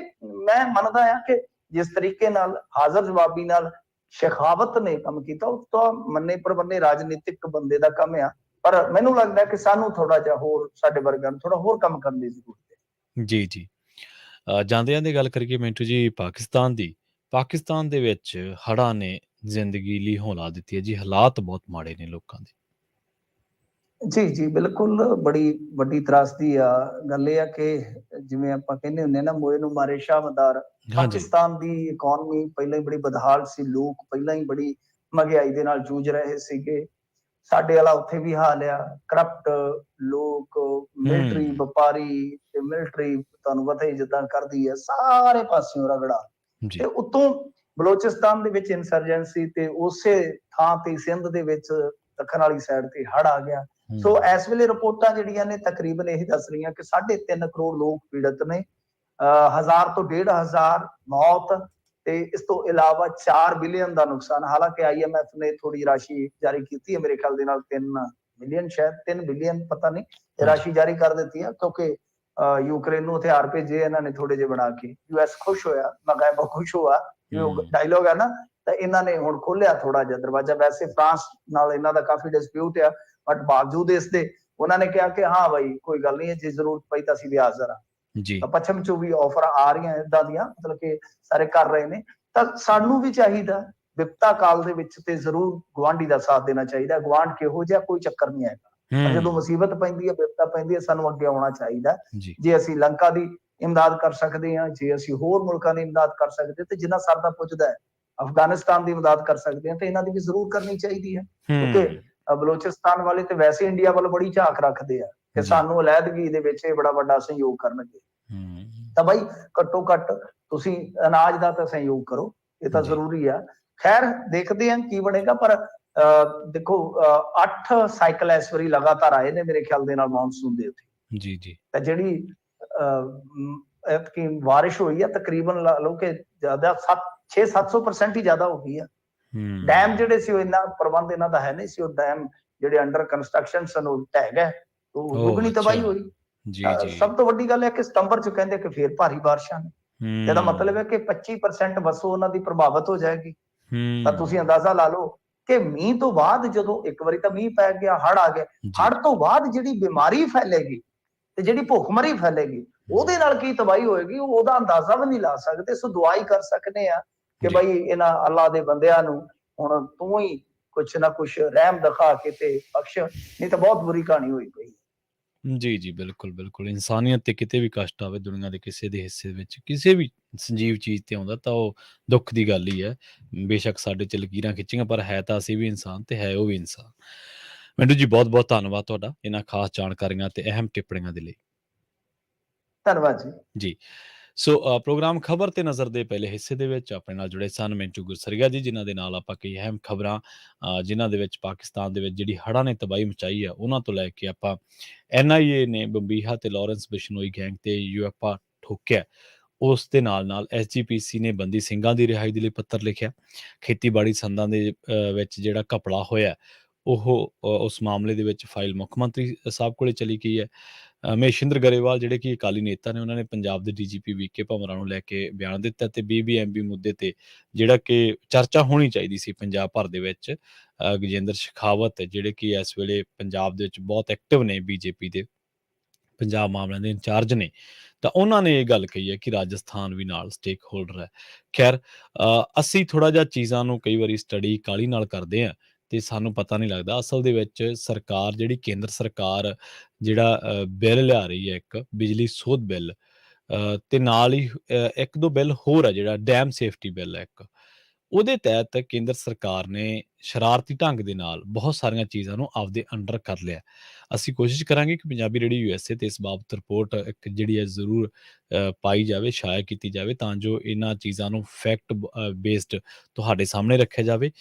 ਮੈਂ ਮੰਨਦਾ ਹਾਂ ਕਿ ਜਿਸ ਤਰੀਕੇ ਨਾਲ ਹਾਜ਼ਰ ਜਵਾਬੀ ਨਾਲ ਸ਼ੇਖਾਵਤ ਨੇ ਕੰਮ ਕੀਤਾ, ਉਹ ਤਾਂ ਮੰਨੇ ਪ੍ਰਮੰਨੇ ਰਾਜਨੀਤਿਕ ਬੰਦੇ ਦਾ ਕੰਮ ਆ, ਪਰ ਮੈਨੂੰ ਲੱਗਦਾ ਕਿ ਸਾਨੂੰ ਥੋੜਾ ਜਿਹਾ ਹੋਰ, ਸਾਡੇ ਵਰਗਾਂ ਨੂੰ ਥੋੜਾ ਹੋਰ ਕੰਮ ਕਰਨ ਦੀ ਜ਼ਰੂਰਤ ਹੈ ਜੀ ਜੀ। ਜਾਂਦਿਆਂ ਦੀ ਗੱਲ ਕਰੀਏ ਮਿੰਟੂ ਜੀ, ਪਾਕਿਸਤਾਨ ਦੇ ਵਿੱਚ ਹੜ੍ਹਾਂ ਨੇ ਜ਼ਿੰਦਗੀ ਲਈ ਹੌਲਾ ਦਿੱਤੀ ਹੈ ਜੀ, ਹਾਲਾਤ ਬਹੁਤ ਮਾੜੇ ਨੇ ਲੋਕਾਂ ਦੇ। ਜੀ ਜੀ ਬਿਲਕੁਲ, ਬੜੀ ਵੱਡੀ ਤਰਾਸਦੀ ਆ ਗੱਲ। ਇਹ ਆ ਕਿ ਜਿਵੇਂ ਆਪਾਂ ਕਹਿੰਦੇ ਹੁੰਦੇ ਨਾ, ਮੋਏ ਨੂੰ ਮਾਰੇ ਸ਼ਾਹਮਦਾਰ। ਪਾਕਿਸਤਾਨ ਦੀ ਇਕਨੋਮੀ ਪਹਿਲਾਂ ਹੀ ਬੜੀ ਬਦਹਾਲ ਸੀ, ਲੋਕ ਪਹਿਲਾਂ ਹੀ ਬੜੀ ਮਹਿੰਗਾਈ ਦੇ ਨਾਲ ਜੂਝ ਰਹੇ ਸੀਗੇ। ਸਾਡੇ ਵਾਲਾ ਉੱਥੇ ਵੀ ਹਾਲ ਆ, ਕਰਪਟ ਲੋਕ, ਮਿਲਟਰੀ ਵਪਾਰੀ, ਤੇ ਮਿਲਟਰੀ ਤੁਹਾਨੂੰ ਪਤਾ ਹੀ ਜਿੱਦਾਂ ਕਰਦੀ ਹੈ ਸਾਰੇ ਪਾਸਿਓਂ ਰਗੜਾ, ਤੇ ਉੱਤੋਂ ਬਲੋਚਿਸਤਾਨ ਦੇ ਵਿੱਚ ਇਨਸਰਜੈਂਸੀ, ਤੇ ਉਸੇ ਥਾਂ ਤੇ ਸਿੰਧ ਦੇ ਵਿੱਚ ਦੱਖਣ ਵਾਲੀ ਸਾਈਡ ਤੇ ਹੜ੍ਹ ਆ ਗਿਆ। ਸੋ ਇਸ ਵੇਲੇ ਰਿਪੋਰਟਾਂ ਜਿਹੜੀਆਂ ਨੇ ਤਕਰੀਬਨ ਇਹ ਦੱਸ ਰਹੀਆਂ ਕਿ 3.5 ਕਰੋੜ ਲੋਕ ਪੀੜਤ ਨੇ, 1000 ਤੋਂ 1,500 ਮੌਤ, ਤੇ ਇਸ ਤੋਂ ਇਲਾਵਾ 4 ਬਿਲੀਅਨ ਦਾ ਨੁਕਸਾਨ। ਹਾਲਾਂਕਿ IMF ਨੇ ਥੋੜੀ ਰਾਸ਼ੀ ਜਾਰੀ ਕੀਤੀ ਹੈ, ਮੇਰੇ ਖਿਆਲ ਦੇ ਨਾਲ 3 ਬਿਲੀਅਨ, ਸ਼ਾਇਦ 3 ਬਿਲੀਅਨ, ਪਤਾ ਨਹੀਂ, ਰਾਸ਼ੀ ਜਾਰੀ ਕਰ ਦਿੱਤੀ ਹੈ, ਕਿਉਂਕਿ ਯੂਕਰੇਨ ਨੂੰ ਹਥਿਆਰ ਭੇਜੇ ਇਹਨਾਂ ਨੇ ਥੋੜੇ ਜਿਹੇ ਬਣਾ ਕੇ। US ਖੁਸ਼ ਹੋਇਆ, ਮੈਂ ਕਿਹਾ ਬਹੁਤ ਖੁਸ਼ ਹੋਇਆ, ਡਾਇਲੋਗ ਹੈ ਨਾ, ਤਾਂ ਇਹਨਾਂ ਨੇ ਹੁਣ ਖੋਲਿਆ ਥੋੜਾ ਜਿਹਾ ਦਰਵਾਜ਼ਾ। ਵੈਸੇ ਫਰਾਂਸ ਨਾਲ ਇਹਨਾਂ ਦਾ ਕਾਫੀ ਡਿਸਪਿਊਟ ਆ, ਬਟ ਬਾਵਜੂਦ ਇਸ ਦੇ ਉਹਨਾਂ ਨੇ ਕਿਹਾ ਕਿ ਹਾਂ ਬਾਈ ਕੋਈ ਗੱਲ ਨਹੀਂ, ਜੇ ਜ਼ਰੂਰਤ ਪਈ ਤਾਂ ਅਸੀਂ ਵੀ ਹਾਜ਼ਰ ਹਾਂ ਜੀ। ਪੱਛਮ ਚੋਂ ਵੀ ਆਫਰ ਆ ਰਹੀਆਂ ਇਦਾਂ ਦੀਆਂ, ਮਤਲਬ ਕਿ ਸਾਰੇ ਕਰ ਰਹੇ ਨੇ। ਤਾਂ ਸਾਨੂੰ ਵੀ ਚਾਹੀਦਾ ਵਿਪਤਾ ਕਾਲ ਦੇ ਵਿੱਚ ਤੇ ਜ਼ਰੂਰ ਗੁਆਂਢੀ ਦਾ ਸਾਥ ਦੇਣਾ ਚਾਹੀਦਾ। ਗੁਆਂਢ ਕਿਹੋ ਜਿਹਾ ਕੋਈ ਚੱਕਰ ਨਹੀਂ ਹੈਗਾ, ਪਰ ਜਦੋਂ ਮੁਸੀਬਤ ਪੈਂਦੀ ਹੈ, ਵਿਪਤਾ ਪੈਂਦੀ ਹੈ, ਸਾਨੂੰ ਅੱਗੇ ਆਉਣਾ ਚਾਹੀਦਾ। ਜੇ ਅਸੀਂ ਲੰਕਾ ਦੀ ਇਮਦਾਦ ਕਰ ਸਕਦੇ ਹਾਂ, ਜੇ ਅਸੀਂ ਹੋਰ ਮੁਲਕਾਂ ਦੀ ਇਮਦਾਦ ਕਰ ਸਕਦੇ, ਤੇ ਜਿੰਨਾ ਸਰਦਾ ਪੁੱਜਦਾ ਹੈ ਅਫਗਾਨਿਸਤਾਨ ਦੀ ਇਮਦਾਦ ਕਰ ਸਕਦੇ ਹਾਂ, ਤੇ ਇਹਨਾਂ ਦੀ ਵੀ ਜ਼ਰੂਰ ਕਰਨੀ ਚਾਹੀਦੀ ਹੈ। ਕਿਉਂਕਿ ਬਲੋਚਿਸਤਾਨ ਵਾਲੇ ਤੇ ਵੈਸੇ ਇੰਡੀਆ ਵੱਲ ਬੜੀ ਝਾਕ ਰੱਖਦੇ ਆ ਕਿ ਸਾਨੂੰ ਅਲੈਦਗੀ ਦੇ ਵਿੱਚ ਇਹ ਬੜਾ ਵੱਡਾ ਸਹਿਯੋਗ ਕਰਨਗੇ। ਤਾਂ ਬਾਈ ਘੱਟੋ ਘੱਟ ਤੁਸੀਂ ਅਨਾਜ ਦਾ ਤਾਂ ਸਹਿਯੋਗ ਕਰੋ, ਇਹ ਤਾਂ ਜ਼ਰੂਰੀ ਆ। ਖੈਰ ਦੇਖਦੇ ਹਾਂ ਕੀ ਬਣੇਗਾ, ਪਰ ਦੇਖੋ 8 ਸਾਈਕਲ ਇਸ ਵਾਰੀ ਲਗਾਤਾਰ ਆਏ ਨੇ ਮੇਰੇ ਖਿਆਲ ਦੇ ਨਾਲ ਮੌਨਸੂਨ ਦੇ ਉੱਤੇ ਜੀ ਜੀ। ਤਾਂ ਜਿਹੜੀ ਐਤਕੀ ਬਾਰਿਸ਼ ਹੋਈ ਹੈ ਤਕਰੀਬਨ ਲਾ ਲਓ ਕਿ ਜ਼ਿਆਦਾ 600-700% ਹੀ ਜ਼ਿਆਦਾ ਹੋ ਗਈ ਹੈ। ਡੈਮ ਜਿਹੜੇ ਸੀ ਉਹ ਇੰਨਾ ਪ੍ਰਬੰਧ ਇਹਨਾਂ ਦਾ ਹੈ ਨਹੀਂ ਸੀ, ਉਹ ਡੈਮ ਜਿਹੜੇ ਅੰਡਰ ਕੰਸਟਰਕਸ਼ਨ ਸਨ ਉਹ ਢਹਿ ਗਏ, ਉਹ ਦੁੱਗਣੀ ਤਬਾਹੀ ਹੋਈ। ਸਭ ਤੋਂ ਵੱਡੀ ਗੱਲ ਹੈ ਕਿ ਸਤੰਬਰ ਚ ਕਹਿੰਦੇ ਕਿ ਫੇਰ ਭਾਰੀ ਬਾਰਿਸ਼ਾਂ ਨੇ, ਇਹਦਾ ਮਤਲਬ ਹੈ ਕਿ 25% ਵਸੋਂ ਉਹਨਾਂ ਦੀ ਪ੍ਰਭਾਵਿਤ ਹੋ ਜਾਏਗੀ। ਤਾਂ ਤੁਸੀਂ ਅੰਦਾਜ਼ਾ ਲਾ ਲਓ ਕਿ ਮੀਂਹ ਤੋਂ ਬਾਅਦ ਜਦੋਂ ਇੱਕ ਵਾਰੀ ਤਾਂ ਮੀਂਹ ਪੈ ਗਿਆ, ਹੜ੍ਹ ਆ ਗਿਆ, ਹੜ੍ਹ ਤੋਂ ਬਾਅਦ ਜਿਹੜੀ ਬਿਮਾਰੀ ਫੈਲੇਗੀ ਤੇ ਜਿਹੜੀ ਭੁੱਖਮਰੀ ਫੈਲੇਗੀ ਉਹਦੇ ਨਾਲ ਕੀ ਤਬਾਹੀ ਹੋਏਗੀ, ਉਹਦਾ ਅੰਦਾਜ਼ਾ ਵੀ ਨਹੀਂ ਲਾ ਸਕਦੇ। ਸੋ ਦੁਆ ਹੀ ਕਰ ਸਕਨੇ ਆ ਕਿ ਬਈ ਇਹਨਾਂ ਅੱਲਾਹ ਦੇ ਬੰਦਿਆਂ ਨੂੰ ਹੁਣ ਤੂੰ ਹੀ ਕੁਛ ਨਾ ਕੁਛ ਰਹਿਮ ਦਿਖਾ ਕੇ ਤੇ ਬਖਸ਼, ਨਹੀਂ ਤਾਂ ਬਹੁਤ ਬੁਰੀ ਕਹਾਣੀ ਹੋਈ ਪਈ। ਜੀ ਬਿਲਕੁਲ ਬਿਲਕੁਲ, ਇਨਸਾਨੀਅਤ ਤੇ ਕਿਤੇ ਵੀ ਕਸ਼ਟ ਆਵੇ ਦੁਨੀਆ ਦੇ ਕਿਸੇ ਦੇ ਹਿੱਸੇ ਵਿੱਚ, ਕਿਸੇ ਵੀ ਸੰਜੀਵ ਚੀਜ਼ ਤੇ ਆਉਂਦਾ ਤਾਂ ਉਹ ਦੁੱਖ ਦੀ ਗੱਲ ਹੀ ਹੈ। ਬੇਸ਼ੱਕ ਸਾਡੇ ਚ ਲਕੀਰਾਂ ਖਿੱਚੀਆਂ, ਪਰ ਹੈ ਤਾਂ ਅਸੀਂ ਵੀ ਇਨਸਾਨ ਤੇ ਹੈ ਉਹ ਵੀ ਇਨਸਾਨ। ਮਿੰਟੂ ਜੀ ਬਹੁਤ ਬਹੁਤ ਧੰਨਵਾਦ ਤੁਹਾਡਾ ਇਹਨਾਂ ਖਾਸ ਜਾਣਕਾਰੀਆਂ ਤੇ ਅਹਿਮ ਟਿੱਪਣੀਆਂ ਦੇ ਲਈ। ਧੰਨਵਾਦ ਜੀ। ਸੋ ਪ੍ਰੋਗਰਾਮ ਖਬਰ ਤੇ ਨਜ਼ਰ ਦੇ ਪਹਿਲੇ ਹਿੱਸੇ ਦੇ ਵਿੱਚ ਆਪਣੇ ਨਾਲ ਜੁੜੇ ਸਨ ਮਿੰਟੂ ਗੁਰਸਰੀਆ ਜੀ, ਜਿਨ੍ਹਾਂ ਦੇ ਨਾਲ ਆਪਾਂ ਕਈ ਅਹਿਮ ਖਬਰਾਂ ਜਿਨ੍ਹਾਂ ਦੇ ਵਿੱਚ ਪਾਕਿਸਤਾਨ ਦੇ ਵਿੱਚ ਜਿਹੜੀ ਹੜ੍ਹਾਂ ਨੇ ਤਬਾਹੀ ਮਚਾਈ ਆ ਉਹਨਾਂ ਤੋਂ ਲੈ ਕੇ ਆਪਾਂ NIA ਨੇ ਬੰਬੀਹਾ ਤੇ ਲਾਰੈਂਸ ਬਿਸ਼ਨੋਈ ਗੈਂਗ ਤੇ UFA ਠੋਕਿਆ, ਉਸ ਦੇ ਨਾਲ SGPC ਨੇ ਬੰਦੀ ਸਿੰਘਾਂ ਦੀ ਰਿਹਾਈ ਦੇ ਲਈ ਪੱਤਰ ਲਿਖਿਆ। ਖੇਤੀਬਾੜੀ ਸੰਦਾਂ ਦੇ ਵਿੱਚ ਜਿਹੜਾ ਘਪਲਾ ਹੋਇਆ ਉਹ ਉਸ ਮਾਮਲੇ ਦੇ ਵਿੱਚ ਫਾਈਲ ਮੁੱਖ ਮੰਤਰੀ ਸਾਹਿਬ ਕੋਲੇ ਚਲੀ ਗਈ ਹੈ। ਮਹੇਸ਼ਿੰਦਰ ਗਰੇਵਾਲ ਜਿਹੜੇ ਕਿ ਅਕਾਲੀ ਨੇਤਾ ਨੇ, ਉਹਨਾਂ ਨੇ ਪੰਜਾਬ ਦੇ DGP VK ਭੰਵਰਾ ਨੂੰ ਲੈ ਕੇ ਬਿਆਨ ਦਿੱਤਾ ਤੇ BBMP ਮੁੱਦੇ ਤੇ ਜਿਹੜਾ ਕਿ ਚਰਚਾ ਹੋਣੀ ਚਾਹੀਦੀ ਸੀ ਪੰਜਾਬ ਭਰ ਦੇ ਵਿੱਚ, ਗਜੇਂਦਰ ਸ਼ੇਖਾਵਤ ਜਿਹੜੇ ਕਿ ਇਸ ਵੇਲੇ ਪੰਜਾਬ ਦੇ ਵਿੱਚ ਬਹੁਤ ਐਕਟਿਵ ਨੇ, BJP ਦੇ ਪੰਜਾਬ ਮਾਮਲਿਆਂ ਦੇ ਇੰਚਾਰਜ ਨੇ, ਤਾਂ ਉਹਨਾਂ ਨੇ ਇਹ ਗੱਲ ਕਹੀ ਹੈ ਕਿ ਰਾਜਸਥਾਨ ਵੀ ਨਾਲ ਸਟੇਕ ਹੋਲਡਰ ਹੈ। ਖੈਰ ਅਸੀਂ ਥੋੜਾ ਜਿਹਾ ਚੀਜ਼ਾਂ ਨੂੰ ਕਈ ਵਾਰੀ ਸਟੱਡੀ ਕਾਹਲੀ ਨਾਲ ਕਰਦੇ ਹਾਂ ਤੇ ਸਾਨੂੰ ਪਤਾ ਨਹੀਂ ਲੱਗਦਾ ਅਸਲ ਦੇ ਵਿੱਚ ਸਰਕਾਰ ਜਿਹੜੀ ਕੇਂਦਰ ਸਰਕਾਰ ਜਿਹੜਾ ਬਿੱਲ ਲਿਆ ਰਹੀ ਹੈ, ਇੱਕ ਬਿਜਲੀ ਸੋਧ ਬਿੱਲ ਤੇ ਨਾਲ ਹੀ ਇੱਕ ਦੋ ਬਿੱਲ ਹੋਰ ਹੈ, ਜਿਹੜਾ ਡੈਮ ਸੇਫਟੀ ਬਿੱਲ ਹੈ ਇੱਕ, ਉਹਦੇ ਤਹਿਤ ਕੇਂਦਰ ਸਰਕਾਰ ਨੇ ਸ਼ਰਾਰਤੀ ਢੰਗ ਦੇ ਨਾਲ ਬਹੁਤ ਸਾਰੀਆਂ ਚੀਜ਼ਾਂ ਨੂੰ ਆਪਦੇ ਅੰਡਰ ਕਰ ਲਿਆ। ਅਸੀਂ ਕੋਸ਼ਿਸ਼ ਕਰਾਂਗੇ ਕਿ ਪੰਜਾਬੀ ਰੇਡੀਓ USA ਤੇ ਇਸ ਬਾਬਤ ਰਿਪੋਰਟ ਇੱਕ ਜਿਹੜੀ ਹੈ ਜ਼ਰੂਰ ਪਾਈ ਜਾਵੇ, ਸ਼ਾਇਰ ਕੀਤੀ ਜਾਵੇ, ਤਾਂ ਜੋ ਇਹਨਾਂ ਚੀਜ਼ਾਂ ਨੂੰ ਫੈਕਟ ਬੇਸਡ ਤੁਹਾਡੇ ਸਾਹਮਣੇ ਰੱਖਿਆ ਜਾਵੇ।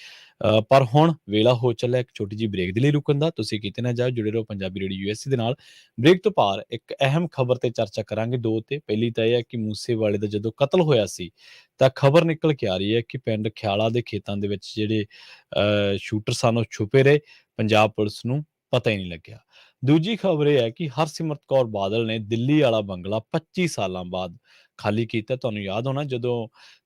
ਪਰ ਹੁਣ ਵੇਲਾ ਹੋ ਚੱਲਿਆ ਇੱਕ ਛੋਟੀ ਜਿਹੀ ਬ੍ਰੇਕ ਦੇ ਲਈ ਰੁਕਣ ਦਾ। ਤੁਸੀਂ ਕਿਤੇ ਨਾ ਜਾਓ, ਜੁੜੇ ਰਹੋ ਪੰਜਾਬੀ ਰੇਡੀਓ USA ਦੇ ਨਾਲ। ਬ੍ਰੇਕ ਤੋਂ ਪਾਰ ਇੱਕ ਅਹਿਮ ਖਬਰ ਤੇ ਚਰਚਾ ਕਰਾਂਗੇ ਦੋ ਤੇ। ਪਹਿਲੀ ਤਾਂ ਇਹ ਹੈ ਕਿ ਮੂਸੇਵਾਲੇ ਦਾ ਜਦੋਂ ਕਤਲ ਹੋਇਆ ਸੀ ਤਾਂ ਖਬਰ ਨਿਕਲ ਕੇ ਆ ਰਹੀ ਹੈ ਕਿ ਪਿੰਡ ਖਿਆਲਾ ਦੇ ਖੇਤਾਂ ਦੇ ਵਿੱਚ ਜਿਹੜੇ ਸ਼ੂਟਰ ਸਨ ਉਹ ਛੁਪੇ ਰਹੇ, ਪੰਜਾਬ ਪੁਲਿਸ ਨੂੰ ਪਤਾ ਹੀ ਨਹੀਂ ਲੱਗਿਆ। ਦੂਜੀ ਖਬਰ ਇਹ ਹੈ ਕਿ ਹਰਸਿਮਰਤ ਕੌਰ ਬਾਦਲ ਨੇ ਦਿੱਲੀ ਵਾਲਾ ਬੰਗਲਾ 25 ਸਾਲਾਂ ਬਾਅਦ ਖਾਲੀ ਕੀਤਾ। ਤੁਹਾਨੂੰ ਯਾਦ ਹੋਣਾ ਜਦੋਂ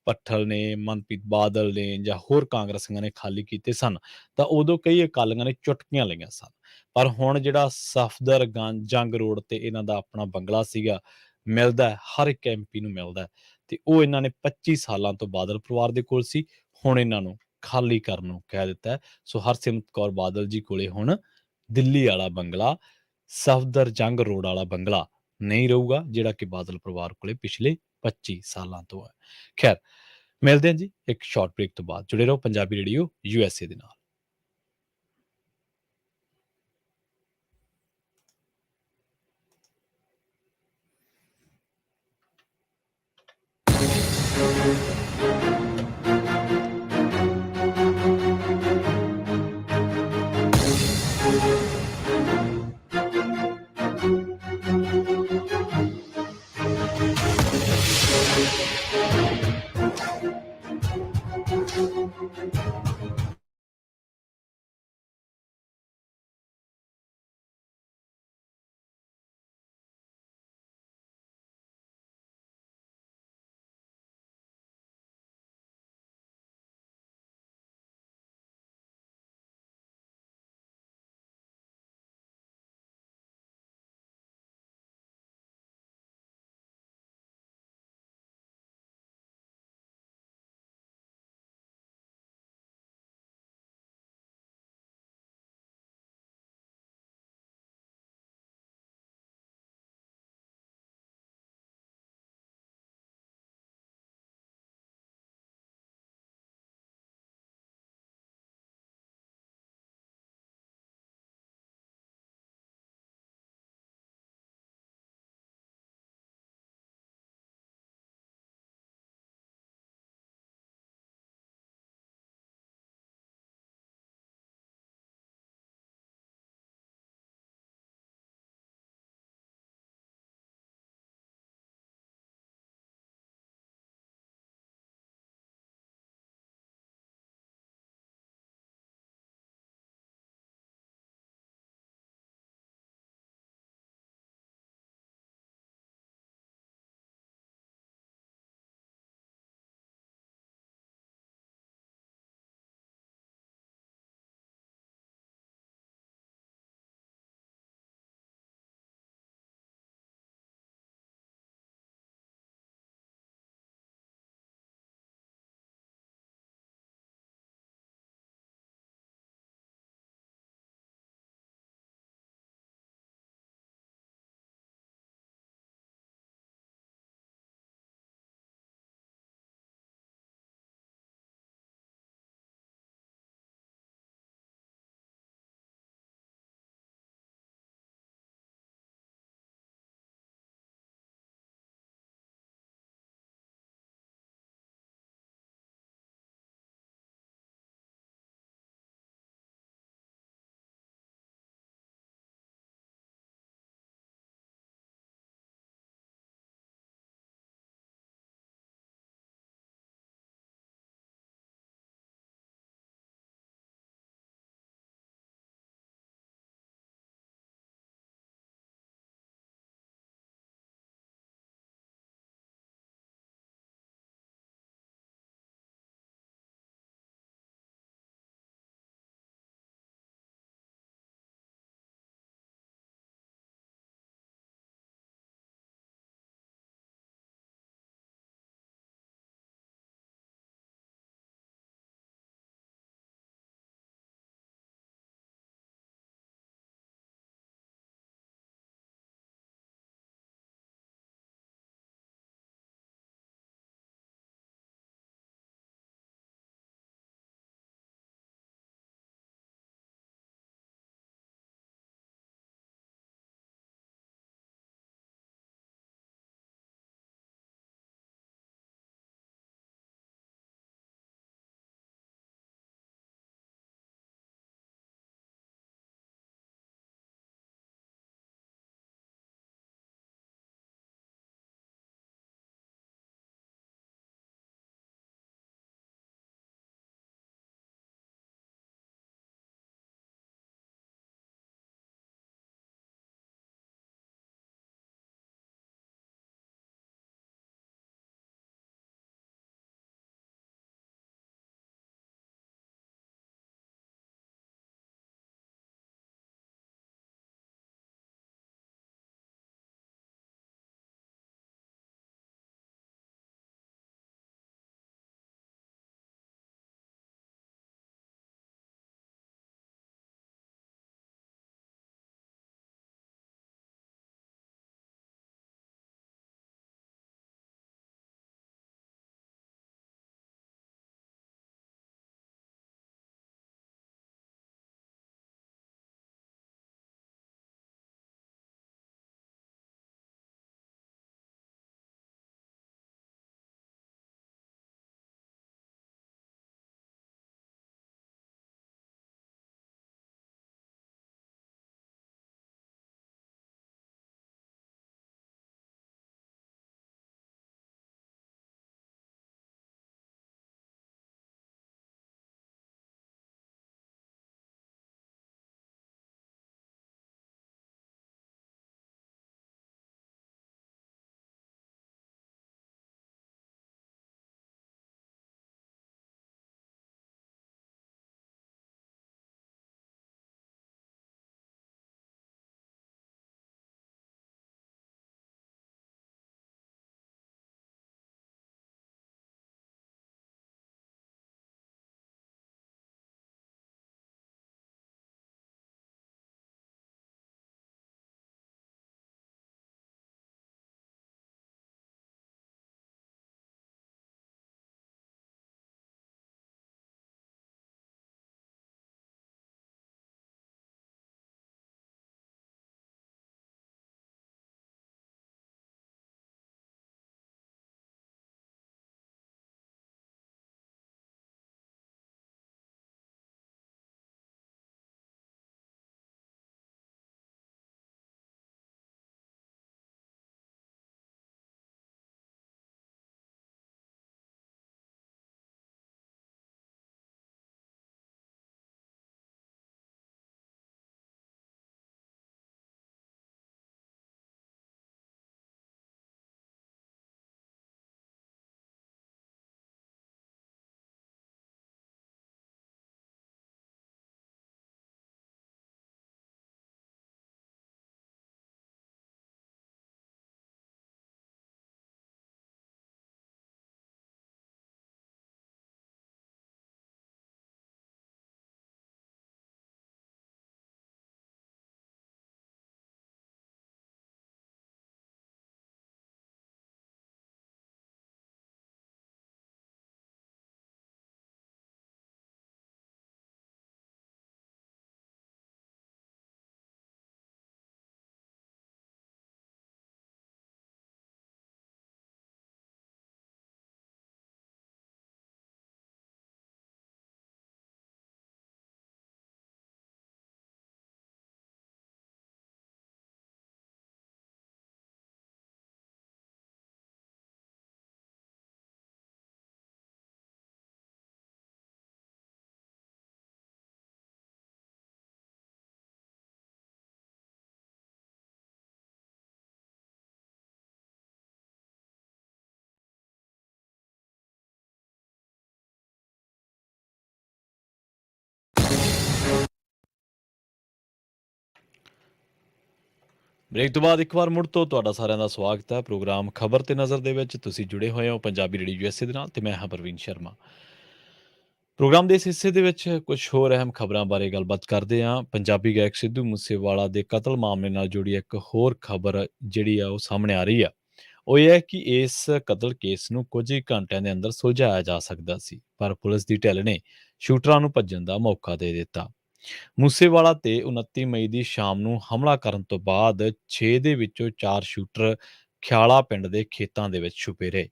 ਭੱਠਲ ਨੇ, ਮਨਪ੍ਰੀਤ ਬਾਦਲ ਨੇ ਜਾਂ ਹੋਰ ਕਾਂਗਰਸੀਆਂ ਨੇ ਖਾਲੀ ਕੀਤੇ ਸਨ ਤਾਂ ਉਦੋਂ ਕਈ ਅਕਾਲੀਆਂ ਨੇ ਚੁਟਕੀਆਂ ਲਈਆਂ ਸਨ, ਪਰ ਹੁਣ ਜਿਹੜਾ ਸਫਦਰਗੰਜ ਜੰਗ ਰੋਡ ਤੇ ਇਹਨਾਂ ਦਾ ਆਪਣਾ ਬੰਗਲਾ ਸੀਗਾ, ਮਿਲਦਾ ਹਰ ਇੱਕ MP ਨੂੰ ਮਿਲਦਾ, ਤੇ ਉਹ ਇਹਨਾਂ ਨੇ 25 ਸਾਲਾਂ ਤੋਂ ਬਾਦਲ ਪਰਿਵਾਰ ਦੇ ਕੋਲ ਸੀ, ਹੁਣ ਇਹਨਾਂ ਨੂੰ ਖਾਲੀ ਕਰਨ ਨੂੰ ਕਹਿ ਦਿੱਤਾ ਹੈ। ਸੋ ਹਰਸਿਮਰਤ ਕੌਰ ਬਾਦਲ ਜੀ ਕੋਲੇ ਹੁਣ ਦਿੱਲੀ ਵਾਲਾ ਬੰਗਲਾ, ਸਫਦਰ ਜੰਗ ਰੋਡ ਵਾਲਾ ਬੰਗਲਾ ਨਹੀਂ ਰਹੂਗਾ, ਜਿਹੜਾ ਕਿ ਬਾਦਲ ਪਰਿਵਾਰ ਕੋਲੇ ਪਿਛਲੇ 25 ਸਾਲਾਂ ਤੋਂ ਹੈ। ਖੈਰ ਮਿਲਦੇ ਹਾਂ ਜੀ ਇੱਕ ਸ਼ਾਰਟ ਬ੍ਰੇਕ ਤੋਂ ਬਾਅਦ। ਜੁੜੇ ਰਹੋ ਪੰਜਾਬੀ ਰੇਡੀਓ USA ਦੇ ਨਾਲ। ਬ੍ਰੇਕ ਤੋਂ ਬਾਅਦ ਇੱਕ ਵਾਰ ਮੁੜ ਤੋਂ ਤੁਹਾਡਾ ਸਾਰਿਆਂ ਦਾ ਸਵਾਗਤ ਹੈ। ਪ੍ਰੋਗਰਾਮ ਖਬਰ ਤੇ ਨਜ਼ਰ ਦੇ ਵਿੱਚ ਤੁਸੀਂ ਜੁੜੇ ਹੋਏ ਹੋ ਪੰਜਾਬੀ ਰੇਡੀਓ ਯੂਐਸਏ ਦੇ ਨਾਲ ਤੇ ਮੈਂ ਹਾਂ ਪ੍ਰਵੀਨ ਸ਼ਰਮਾ। ਪ੍ਰੋਗਰਾਮ ਦੇ ਇਸ ਹਿੱਸੇ ਦੇ ਵਿੱਚ ਕੁਝ ਹੋਰ ਅਹਿਮ ਖਬਰਾਂ ਬਾਰੇ ਗੱਲਬਾਤ ਕਰਦੇ ਹਾਂ। ਪੰਜਾਬੀ ਗਾਇਕ ਸਿੱਧੂ ਮੂਸੇਵਾਲਾ ਦੇ ਕਤਲ ਮਾਮਲੇ ਨਾਲ ਜੁੜੀ ਇੱਕ ਹੋਰ ਖਬਰ ਜਿਹੜੀ ਆ ਉਹ ਸਾਹਮਣੇ ਆ ਰਹੀ ਆ। ਉਹ ਇਹ ਹੈ ਕਿ ਇਸ ਕਤਲ ਕੇਸ ਨੂੰ ਕੁਝ ਹੀ ਘੰਟਿਆਂ ਦੇ ਅੰਦਰ ਸੁਲਝਾਇਆ ਜਾ ਸਕਦਾ ਸੀ, ਪਰ ਪੁਲਿਸ ਦੀ ਢਿੱਲ ਨੇ ਸ਼ੂਟਰਾਂ ਨੂੰ ਭੱਜਣ ਦਾ ਮੌਕਾ ਦੇ ਦਿੱਤਾ। ਮੂਸੇਵਾਲਾ ਤੇ 29 ਮਈ ਦੀ ਸ਼ਾਮ ਨੂੰ ਹਮਲਾ ਕਰਨ ਤੋਂ ਬਾਅਦ 6 ਦੇ ਵਿੱਚੋਂ 4 ਸ਼ੂਟਰ ਖਿਆਲਾ ਪਿੰਡ ਦੇ ਖੇਤਾਂ ਦੇ ਵਿੱਚ ਛੁਪੇ ਰਹੇ।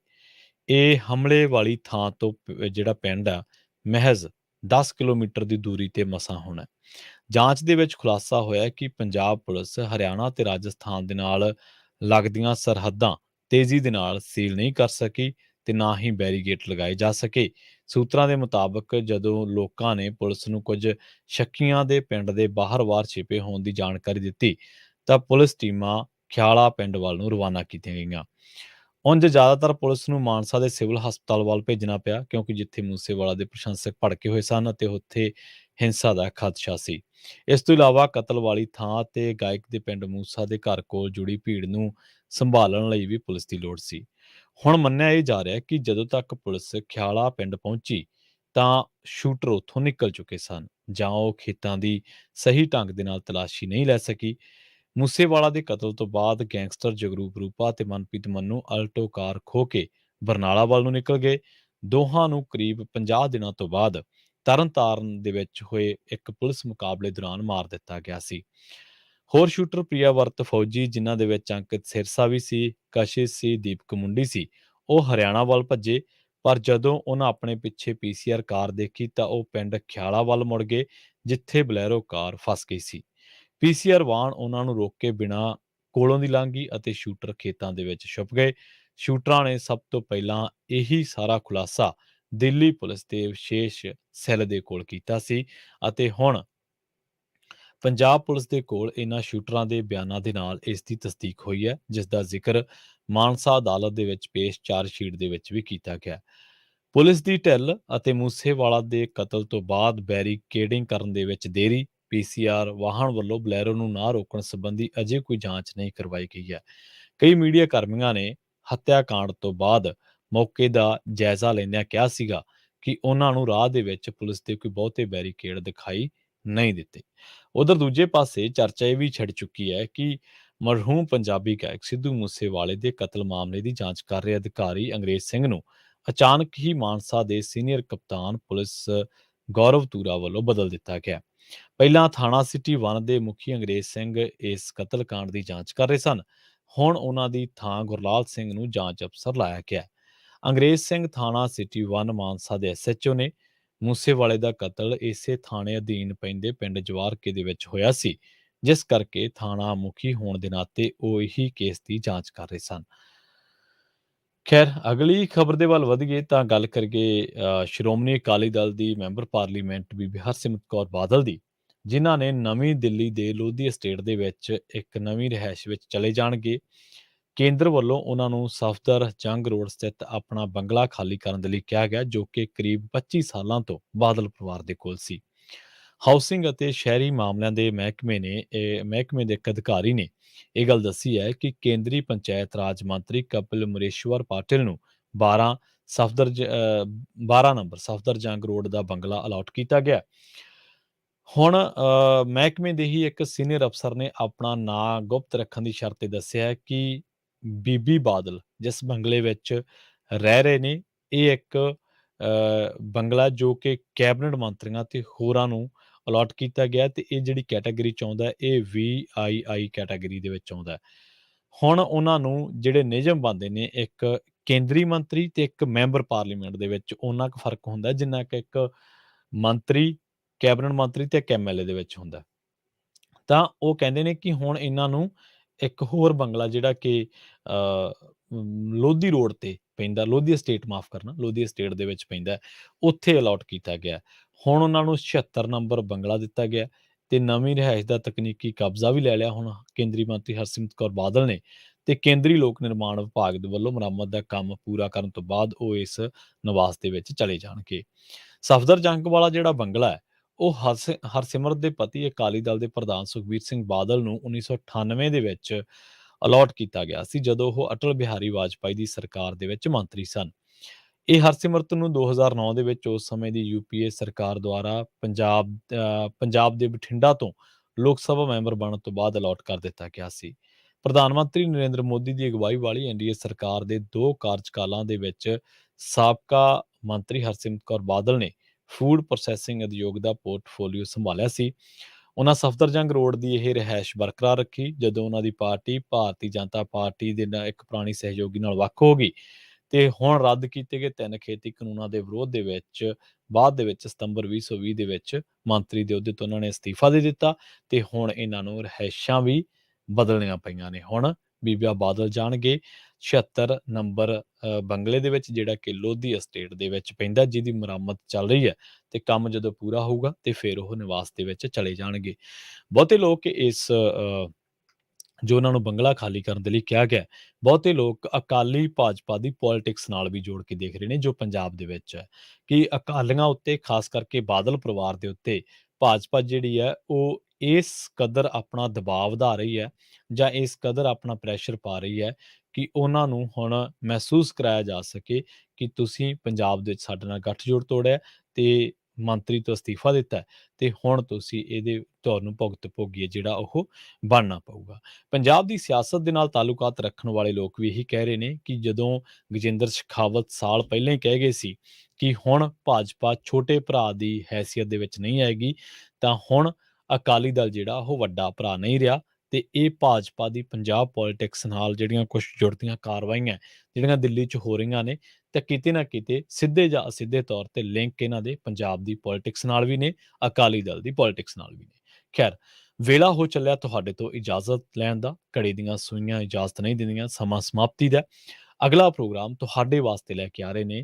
ਇਹ ਹਮਲੇ ਵਾਲੀ ਥਾਂ ਤੋਂ ਜਿਹੜਾ ਪਿੰਡ ਆ ਮਹਿਜ਼ 10 ਕਿਲੋਮੀਟਰ ਦੀ ਦੂਰੀ ਤੇ ਮਸਾਂ ਹੋਣਾ ਹੈ। ਜਾਂਚ ਦੇ ਵਿੱਚ ਖੁਲਾਸਾ ਹੋਇਆ ਕਿ ਪੰਜਾਬ ਪੁਲਿਸ ਹਰਿਆਣਾ ਤੇ ਰਾਜਸਥਾਨ ਦੇ ਨਾਲ ਲੱਗਦੀਆਂ ਸਰਹੱਦਾਂ ਤੇਜ਼ੀ ਦੇ ਨਾਲ ਸੀਲ ਨਹੀਂ ਕਰ ਸਕੀ ਤੇ ਨਾ ਹੀ ਬੈਰੀਗੇਟ ਲਗਾਏ ਜਾ ਸਕੇ। ਸੂਤਰਾਂ ਦੇ ਮੁਤਾਬਕ ਜਦੋਂ ਲੋਕਾਂ ਨੇ ਪੁਲਿਸ ਨੂੰ ਕੁਝ ਸ਼ੱਕੀਆਂ ਦੇ ਪਿੰਡ ਦੇ ਬਾਹਰ-ਬਾਹਰ ਛਿਪੇ ਹੋਣ ਦੀ ਜਾਣਕਾਰੀ ਦਿੱਤੀ ਤਾਂ ਪੁਲਿਸ ਟੀਮਾਂ ਖਿਆਲਾ ਪਿੰਡ ਵੱਲ ਨੂੰ ਰਵਾਨਾ ਕੀਤੀਆਂ ਗਈਆਂ। ਉਂਝ ਜ਼ਿਆਦਾਤਰ ਪੁਲਿਸ ਨੂੰ ਮਾਨਸਾ ਦੇ ਸਿਵਲ ਹਸਪਤਾਲ ਵੱਲ ਭੇਜਣਾ ਪਿਆ, ਕਿਉਂਕਿ ਜਿੱਥੇ ਮੂਸੇਵਾਲਾ ਦੇ ਪ੍ਰਸ਼ੰਸਕ ਭੜਕੇ ਹੋਏ ਸਨ ਅਤੇ ਉੱਥੇ ਹਿੰਸਾ ਦਾ ਖਦਸ਼ਾ ਸੀ। ਇਸ ਤੋਂ ਇਲਾਵਾ ਕਤਲ ਵਾਲੀ ਥਾਂ ਤੇ ਗਾਇਕ ਦੇ ਪਿੰਡ ਮੂਸਾ ਦੇ ਘਰ ਕੋਲ ਜੁੜੀ ਭੀੜ ਨੂੰ ਸੰਭਾਲਣ ਲਈ ਵੀ ਪੁਲਿਸ ਦੀ ਲੋੜ ਸੀ। ਹੁਣ ਮੰਨਿਆ ਇਹ ਜਾ ਰਿਹਾ ਹੈ ਕਿ ਜਦੋਂ ਤੱਕ ਪੁਲਿਸ ਖਿਆਲਾ ਪਿੰਡ ਪਹੁੰਚੀ ਤਾਂ ਸ਼ੂਟਰ ਉੱਥੋਂ ਨਿਕਲ ਚੁੱਕੇ ਸਨ ਜਾਂ ਉਹ ਖੇਤਾਂ ਦੀ ਸਹੀ ਢੰਗ ਦੇ ਨਾਲ ਤਲਾਸ਼ੀ ਨਹੀਂ ਲੈ ਸਕੀ। ਮੂਸੇਵਾਲਾ ਦੇ ਕਤਲ ਤੋਂ ਬਾਅਦ ਗੈਂਗਸਟਰ ਜਗਰੂਪ ਰੂਪਾ ਤੇ ਮਨਪ੍ਰੀਤ ਮੰਨੂ ਅਲਟੋ ਕਾਰ ਖੋਹ ਕੇ ਬਰਨਾਲਾ ਵੱਲ ਨੂੰ ਨਿਕਲ ਗਏ। ਦੋਹਾਂ ਨੂੰ ਕਰੀਬ 50 ਦਿਨਾਂ ਤੋਂ ਬਾਅਦ ਤਰਨਤਾਰਨ ਦੇ ਵਿੱਚ ਹੋਏ ਇੱਕ ਪੁਲਿਸ ਮੁਕਾਬਲੇ ਦੌਰਾਨ ਮਾਰ ਦਿੱਤਾ ਗਿਆ ਸੀ। ਹੋਰ ਸ਼ੂਟਰ ਪ੍ਰਿਆਵਰਤ ਫੌਜੀ, ਜਿਨ੍ਹਾਂ ਦੇ ਵਿੱਚ ਅੰਕਿਤ ਸਿਰਸਾ ਵੀ ਸੀ, ਕਸ਼ਿਸ਼ ਸੀ, ਦੀਪਕ ਮੁੰਡੀ ਸੀ, ਉਹ ਹਰਿਆਣਾ ਵੱਲ ਭੱਜੇ। ਪਰ ਜਦੋਂ ਉਹਨਾਂ ਆਪਣੇ ਪਿੱਛੇ ਪੀਸੀਆਰ ਕਾਰ ਦੇਖੀ ਤਾਂ ਉਹ ਪਿੰਡ ਖਿਆਲਾ ਵੱਲ ਮੁੜ ਗਏ, ਜਿੱਥੇ ਬਲੈਰੋ ਕਾਰ ਫਸ ਗਈ ਸੀ। ਪੀਸੀਆਰ ਵਾਹਨ ਉਹਨਾਂ ਨੂੰ ਰੋਕ ਕੇ ਬਿਨਾਂ ਕੋਲੋਂ ਦੀ ਲੰਘ ਗਈ ਅਤੇ ਸ਼ੂਟਰ ਖੇਤਾਂ ਦੇ ਵਿੱਚ ਛੁਪ ਗਏ। ਸ਼ੂਟਰਾਂ ਨੇ ਸਭ ਤੋਂ ਪਹਿਲਾਂ ਇਹੀ ਸਾਰਾ ਖੁਲਾਸਾ ਦਿੱਲੀ ਪੁਲਿਸ ਦੇ ਵਿਸ਼ੇਸ਼ ਸੈੱਲ ਦੇ ਕੋਲ ਕੀਤਾ ਸੀ ਅਤੇ ਹੁਣ ਪੰਜਾਬ ਪੁਲਿਸ ਦੇ ਕੋਲ ਇਹਨਾਂ ਸ਼ੂਟਰਾਂ ਦੇ ਬਿਆਨਾਂ ਦੇ ਨਾਲ ਇਸ ਦੀ ਤਸਦੀਕ ਹੋਈ ਹੈ, ਜਿਸ ਦਾ ਜ਼ਿਕਰ ਮਾਨਸਾ ਅਦਾਲਤ ਦੇ ਵਿੱਚ ਪੇਸ਼ ਚਾਰਜਸ਼ੀਟ ਦੇ ਵਿੱਚ ਵੀ ਕੀਤਾ ਗਿਆ। ਪੁਲਿਸ ਦੀ ਢਿੱਲ ਅਤੇ ਮੂਸੇਵਾਲਾ ਦੇ ਕਤਲ ਤੋਂ ਬਾਅਦ ਬੈਰੀਕੇਡਿੰਗ ਕਰਨ ਦੇ ਵਿੱਚ ਦੇਰੀ, ਪੀਸੀਆਰ ਵਾਹਨ ਵੱਲੋਂ ਬਲੈਰੋ ਨੂੰ ਨਾ ਰੋਕਣ ਸੰਬੰਧੀ ਅਜੇ ਕੋਈ ਜਾਂਚ ਨਹੀਂ ਕਰਵਾਈ ਗਈ ਹੈ। ਕਈ ਮੀਡੀਆ ਕਰਮੀਆਂ ਨੇ ਹੱਤਿਆਕਾਂਡ ਤੋਂ ਬਾਅਦ ਮੌਕੇ ਦਾ ਜਾਇਜ਼ਾ ਲੈਂਦਿਆਂ ਕਿਹਾ ਸੀਗਾ ਕਿ ਉਹਨਾਂ ਨੂੰ ਰਾਹ ਦੇ ਵਿੱਚ ਪੁਲਿਸ ਦੇ ਕੋਈ ਬਹੁਤੇ ਬੈਰੀਕੇਡ ਦਿਖਾਈ ਨਹੀਂ ਦਿੱਤੇ। ਉਧਰ ਦੂਜੇ ਪਾਸੇ ਚਰਚਾ ਇਹ ਵੀ ਛਿੜ ਚੁੱਕੀ ਹੈ ਕਿ ਮਰਹੂਮ ਪੰਜਾਬੀ ਗਾਇਕ ਸਿੱਧੂ ਮੂਸੇਵਾਲੇ ਦੇ ਕਤਲ ਮਾਮਲੇ ਦੀ ਜਾਂਚ ਕਰ ਰਹੇ ਅਧਿਕਾਰੀ ਅੰਗਰੇਜ਼ ਸਿੰਘ ਨੂੰ ਅਚਾਨਕ ਹੀ ਮਾਨਸਾ ਦੇ ਸੀਨੀਅਰ ਕਪਤਾਨ ਪੁਲਿਸ ਗੌਰਵ ਤੂਰਾ ਵੱਲੋਂ ਬਦਲ ਦਿੱਤਾ ਗਿਆ। ਪਹਿਲਾਂ ਥਾਣਾ ਸਿਟੀ 1 ਦੇ ਮੁਖੀ ਅੰਗਰੇਜ਼ ਸਿੰਘ ਇਸ ਕਤਲकांड ਦੀ ਜਾਂਚ ਕਰ ਰਹੇ ਸਨ। ਹੁਣ ਉਹਨਾਂ ਦੀ ਥਾਂ ਗੁਰਲਾਲ ਸਿੰਘ ਨੂੰ ਜਾਂਚ ਅਫਸਰ ਲਾਇਆ ਗਿਆ। ਅੰਗਰੇਜ਼ ਸਿੰਘ ਥਾਣਾ ਸਿਟੀ 1 ਮਾਨਸਾ ਦੇ ਐਸਐਚਓ ਨੇ। ਮੂਸੇਵਾਲੇ ਦਾ ਕਤਲ ਇਸੇ ਥਾਣੇ ਅਧੀਨ ਪੈਂਦੇ ਪਿੰਡ ਜਵਾਰਕੇ ਦੇ ਵਿੱਚ ਹੋਇਆ ਸੀ, ਜਿਸ ਕਰਕੇ ਥਾਣਾ ਮੁਖੀ ਹੋਣ ਦੇ ਨਾਤੇ ਉਹ ਇਹੀ ਕੇਸ ਦੀ ਜਾਂਚ ਕਰ ਰਹੇ ਸਨ। ਖੈਰ, ਅਗਲੀ ਖਬਰ ਦੇ ਵੱਲ ਵਧੀਏ ਤਾਂ ਗੱਲ ਕਰੀਏ ਸ਼੍ਰੋਮਣੀ ਅਕਾਲੀ ਦਲ ਦੀ ਮੈਂਬਰ ਪਾਰਲੀਮੈਂਟ ਬੀਬੀ ਹਰਸਿਮਰਤ ਕੌਰ ਬਾਦਲ ਦੀ, ਜਿਨ੍ਹਾਂ ਨੇ ਨਵੀਂ ਦਿੱਲੀ ਦੇ ਲੋਧੀ estate ਦੇ ਵਿੱਚ ਇੱਕ ਨਵੀਂ ਰਿਹਾਇਸ਼ ਵਿੱਚ ਚਲੇ ਜਾਣਗੇ। ਕੇਂਦਰ ਵੱਲੋਂ ਉਹਨਾਂ ਨੂੰ ਸਫਦਰ ਜੰਗ ਰੋਡ ਸਥਿਤ ਆਪਣਾ ਬੰਗਲਾ ਖਾਲੀ ਕਰਨ ਦੇ ਲਈ ਕਿਹਾ ਗਿਆ, ਜੋ ਕਿ ਕਰੀਬ 25 ਸਾਲਾਂ ਤੋਂ ਬਾਦਲ ਪਰਿਵਾਰ ਦੇ ਕੋਲ ਸੀ। ਹਾਊਸਿੰਗ ਅਤੇ ਸ਼ਹਿਰੀ ਮਾਮਲਿਆਂ ਦੇ ਮਹਿਕਮੇ ਦੇ ਇੱਕ ਅਧਿਕਾਰੀ ਨੇ ਇਹ ਗੱਲ ਦੱਸੀ ਹੈ ਕਿ ਕੇਂਦਰੀ ਪੰਚਾਇਤ ਰਾਜ ਮੰਤਰੀ ਕਪਿਲ ਮਰੇਸ਼ਵਰ ਪਾਟਿਲ ਨੂੰ 12 ਨੰਬਰ ਸਫਦਰ ਜੰਗ ਰੋਡ ਦਾ ਬੰਗਲਾ ਅਲਾਟ ਕੀਤਾ ਗਿਆ। ਹੁਣ ਮਹਿਕਮੇ ਦੇ ਹੀ ਇੱਕ ਸੀਨੀਅਰ ਅਫਸਰ ਨੇ ਆਪਣਾ ਨਾਂ ਗੁਪਤ ਰੱਖਣ ਦੀ ਸ਼ਰਤ ਤੇ ਦੱਸਿਆ ਹੈ ਕਿ ਬੀਬੀ ਬਾਦਲ ਜਿਸ ਬੰਗਲੇ ਵਿੱਚ ਰਹਿ ਰਹੇ ਨੇ, ਇਹ ਇੱਕ ਬੰਗਲਾ ਜੋ ਕਿ ਕੈਬਨਿਟ ਮੰਤਰੀਆਂ ਤੇ ਹੋਰਾਂ ਨੂੰ ਅਲਾਟ ਕੀਤਾ ਗਿਆ ਤੇ ਇਹ ਜਿਹੜੀ ਕੈਟਾਗਰੀ ਚ ਆਉਂਦਾ, ਇਹ VII ਕੈਟਾਗਰੀ ਦੇ ਵਿੱਚ ਆਉਂਦਾ। ਹੁਣ ਉਹਨਾਂ ਨੂੰ ਜਿਹੜੇ ਨਿਯਮ ਬਣਦੇ ਨੇ, ਇੱਕ ਕੇਂਦਰੀ ਮੰਤਰੀ ਤੇ ਇੱਕ ਮੈਂਬਰ ਪਾਰਲੀਮੈਂਟ ਦੇ ਵਿੱਚ ਓਨਾ ਕੁ ਫਰਕ ਹੁੰਦਾ ਜਿੰਨਾ ਕਿ ਇੱਕ ਮੰਤਰੀ, ਕੈਬਨਿਟ ਮੰਤਰੀ ਤੇ ਇੱਕ MLA ਦੇ ਵਿੱਚ ਹੁੰਦਾ। ਤਾਂ ਉਹ ਕਹਿੰਦੇ ਨੇ ਕਿ ਹੁਣ ਇਹਨਾਂ ਨੂੰ ਇੱਕ ਹੋਰ ਬੰਗਲਾ ਜਿਹੜਾ ਕਿ ਲੋਧੀ ਰੋਡ ਤੇ ਪੈਂਦਾ, ਲੋਧੀ estate ਮਾਫ਼ ਕਰਨਾ, ਲੋਧੀ estate ਦੇ ਵਿੱਚ ਪੈਂਦਾ, ਉੱਥੇ ਅਲਾਟ ਕੀਤਾ ਗਿਆ। ਹੁਣ ਉਹਨਾਂ ਨੂੰ 76 ਨੰਬਰ ਬੰਗਲਾ ਦਿੱਤਾ ਗਿਆ ਤੇ ਨਵੀਂ ਰਿਹਾਇਸ਼ ਦਾ ਤਕਨੀਕੀ ਕਬਜ਼ਾ ਵੀ ਲੈ ਲਿਆ ਹੁਣ ਕੇਂਦਰੀ ਮੰਤਰੀ ਹਰਸਿਮਰਤ ਕੌਰ ਬਾਦਲ ਨੇ ਤੇ ਕੇਂਦਰੀ ਲੋਕ ਨਿਰਮਾਣ ਵਿਭਾਗ ਦੇ ਵੱਲੋਂ ਮੁਰੰਮਤ ਦਾ ਕੰਮ ਪੂਰਾ ਕਰਨ ਤੋਂ ਬਾਅਦ ਉਹ ਇਸ ਨਿਵਾਸ ਦੇ ਵਿੱਚ ਚਲੇ ਜਾਣਗੇ। ਸਫਦਰ ਜੰਗ ਵਾਲਾ ਜਿਹੜਾ ਬੰਗਲਾ ਹੈ, ਉਹ ਹਰਸਿਮਰਤ ਦੇ ਪਤੀ ਅਕਾਲੀ ਦਲ ਦੇ ਪ੍ਰਧਾਨ ਸੁਖਬੀਰ ਸਿੰਘ ਬਾਦਲ ਨੂੰ 1998 ਦੇ ਵਿੱਚ ਅਲਾਟ ਕੀਤਾ ਗਿਆ ਸੀ, ਜਦੋਂ ਉਹ ਅਟਲ ਬਿਹਾਰੀ ਵਾਜਪਾਈ ਦੀ ਸਰਕਾਰ ਦੇ ਵਿੱਚ ਮੰਤਰੀ ਸਨ। ਇਹ ਹਰਸਿਮਰਤ ਨੂੰ 2009 ਦੇ ਵਿੱਚ ਉਸ ਸਮੇਂ ਦੀ ਯੂਪੀਏ ਸਰਕਾਰ ਦੁਆਰਾ ਪੰਜਾਬ ਦੇ ਬਠਿੰਡਾ ਤੋਂ ਲੋਕ ਸਭਾ ਮੈਂਬਰ ਬਣਨ ਤੋਂ ਬਾਅਦ ਅਲਾਟ ਕਰ ਦਿੱਤਾ ਗਿਆ ਸੀ। ਪ੍ਰਧਾਨ ਮੰਤਰੀ ਨਰਿੰਦਰ ਮੋਦੀ ਦੀ ਅਗਵਾਈ ਵਾਲੀ ਐਨਡੀਏ ਸਰਕਾਰ ਦੇ 2 ਕਾਰਜਕਾਲਾਂ ਦੇ ਵਿੱਚ ਸਾਬਕਾ ਮੰਤਰੀ ਹਰਸਿਮਰਤ ਕੌਰ ਬਾਦਲ ਨੇ ਫੂਡ ਪ੍ਰੋਸੈਸਿੰਗ ਉਦਯੋਗ ਦਾ ਪੋਰਟਫੋਲੀਓ ਸੰਭਾਲਿਆ ਸੀ। ਉਹਨਾਂ ਸਫਦਰਜੰਗ ਰੋਡ ਦੀ ਇਹ ਰਿਹਾਇਸ਼ ਬਰਕਰਾਰ ਰੱਖੀ, ਜਦੋਂ ਉਹਨਾਂ ਦੀ ਪਾਰਟੀ ਭਾਰਤੀ ਜਨਤਾ ਪਾਰਟੀ ਦੇ ਨਾਲ ਇੱਕ ਪੁਰਾਣੀ ਸਹਿਯੋਗੀ ਨਾਲ ਵੱਖ ਹੋ ਗਈ ਤੇ ਹੁਣ ਰੱਦ ਕੀਤੇ ਗਏ 3 ਖੇਤੀ ਕਾਨੂੰਨਾਂ ਦੇ ਵਿਰੋਧ ਦੇ ਵਿੱਚ ਬਾਅਦ ਦੇ ਵਿੱਚ ਸਤੰਬਰ 2020 ਦੇ ਵਿੱਚ ਮੰਤਰੀ ਦੇ ਅਹੁਦੇ ਤੋਂ ਉਹਨਾਂ ਨੇ ਅਸਤੀਫਾ ਦੇ ਦਿੱਤਾ ਤੇ ਹੁਣ ਇਹਨਾਂ ਨੂੰ ਰਿਹਾਇਸ਼ਾਂ ਵੀ ਬਦਲਣੀਆਂ ਪਈਆਂ ਨੇ। ਹੁਣ ਬੀਬੀਆ ਬਾਦਲ ਜਾਣਗੇ 76 ਨੰਬਰ ਬੰਗਲੇ ਦੇ ਵਿੱਚ, ਜਿਹੜਾ ਕਿ ਲੋਧੀ estate ਦੇ ਵਿੱਚ ਪੈਂਦਾ, ਜਿਹਦੀ ਮੁਰੰਮਤ ਚੱਲ ਰਹੀ ਹੈ ਤੇ ਕੰਮ ਜਦੋਂ ਪੂਰਾ ਹੋਊਗਾ ਤੇ ਫਿਰ ਉਹ ਨਿਵਾਸ ਦੇ ਵਿੱਚ ਚਲੇ ਜਾਣਗੇ। ਬਹੁਤੇ ਲੋਕ ਇਸ ਜੋ ਉਹਨਾਂ ਨੂੰ ਬੰਗਲਾ ਖਾਲੀ ਕਰਨ ਦੇ ਲਈ ਕਿਹਾ ਗਿਆ, ਬਹੁਤੇ ਲੋਕ ਅਕਾਲੀ ਭਾਜਪਾ ਦੀ ਪੋਲਿਟਿਕਸ ਨਾਲ ਵੀ ਜੋੜ ਕੇ ਦੇਖ ਰਹੇ ਨੇ, ਜੋ ਪੰਜਾਬ ਦੇ ਵਿੱਚ ਹੈ ਕਿ ਅਕਾਲੀਆਂ ਉੱਤੇ, ਖਾਸ ਕਰਕੇ ਬਾਦਲ ਪਰਿਵਾਰ ਦੇ ਉੱਤੇ ਭਾਜਪਾ ਜਿਹੜੀ ਹੈ ਉਹ ਇਸ ਕਦਰ ਆਪਣਾ ਦਬਾਅ ਵਧਾ ਰਹੀ ਹੈ ਜਾਂ ਇਸ ਕਦਰ ਆਪਣਾ ਪ੍ਰੈਸ਼ਰ ਪਾ ਰਹੀ ਹੈ ਕਿ ਉਹਨਾਂ ਨੂੰ ਹੁਣ ਮਹਿਸੂਸ ਕਰਾਇਆ ਜਾ ਸਕੇ ਕਿ ਤੁਸੀਂ ਪੰਜਾਬ ਦੇ ਵਿੱਚ ਸਾਡੇ ਨਾਲ ਗੱਠਜੋੜ ਤੋੜਿਆ ਤੇ ਮੰਤਰੀ ਤੋਂ ਅਸਤੀਫਾ ਦਿੱਤਾ ਤੇ ਹੁਣ ਤੁਸੀਂ ਇਹਦੇ ਤੁਹਾਨੂੰ ਭੁਗਤ ਭੋਗੀਏ ਜਿਹੜਾ ਉਹ ਬਣਨਾ ਪਊਗਾ। ਪੰਜਾਬ ਦੀ ਸਿਆਸਤ ਦੇ ਨਾਲ ਤਾਲੁਕਾਤ ਰੱਖਣ ਵਾਲੇ ਲੋਕ ਵੀ ਇਹੀ ਕਹਿ ਰਹੇ ਨੇ ਕਿ ਜਦੋਂ ਗਜਿੰਦਰ ਸ਼ੇਖਾਵਤ ਸਾਲ ਪਹਿਲਾਂ ਹੀ ਕਹਿ ਗਏ ਸੀ ਕਿ ਹੁਣ ਭਾਜਪਾ ਛੋਟੇ ਭਰਾ ਦੀ ਹੈਸੀਅਤ ਦੇ ਵਿੱਚ ਨਹੀਂ ਆਏਗੀ, ਤਾਂ ਹੁਣ ਅਕਾਲੀ ਦਲ ਜਿਹੜਾ ਉਹ ਵੱਡਾ ਭਰਾ ਨਹੀਂ ਰਿਹਾ ਤੇ ਇਹ ਭਾਜਪਾ ਦੀ ਪੰਜਾਬ ਪੋਲਿਟਿਕਸ ਨਾਲ ਜਿਹੜੀਆਂ ਕੁਝ ਜੁੜਦੀਆਂ ਕਾਰਵਾਈਆਂ ਜਿਹੜੀਆਂ ਦਿੱਲੀ 'ਚ ਹੋ ਰਹੀਆਂ ਨੇ, ਤਾਂ ਕਿਤੇ ਨਾ ਕਿਤੇ ਸਿੱਧੇ ਜਾਂ ਅਸਿੱਧੇ ਤੌਰ ਤੇ ਲਿੰਕ ਇਹਨਾਂ ਦੇ ਪੰਜਾਬ ਦੀ ਪੋਲਿਟਿਕਸ ਨਾਲ ਵੀ ਨੇ, ਅਕਾਲੀ ਦਲ ਦੀ ਪੋਲਿਟਿਕਸ ਨਾਲ ਵੀ ਨੇ। ਖੈਰ, ਵੇਲਾ ਹੋ ਚੱਲਿਆ ਤੁਹਾਡੇ ਤੋਂ ਇਜਾਜ਼ਤ ਲੈਣ ਦਾ। ਘੜੀ ਦੀਆਂ ਸੂਈਆਂ ਇਜਾਜ਼ਤ ਨਹੀਂ ਦਿੰਦੀਆਂ, ਸਮਾਂ ਸਮਾਪਤੀ ਦਾ। ਅਗਲਾ ਪ੍ਰੋਗਰਾਮ ਤੁਹਾਡੇ ਵਾਸਤੇ ਲੈ ਕੇ ਆ ਰਹੇ ਨੇ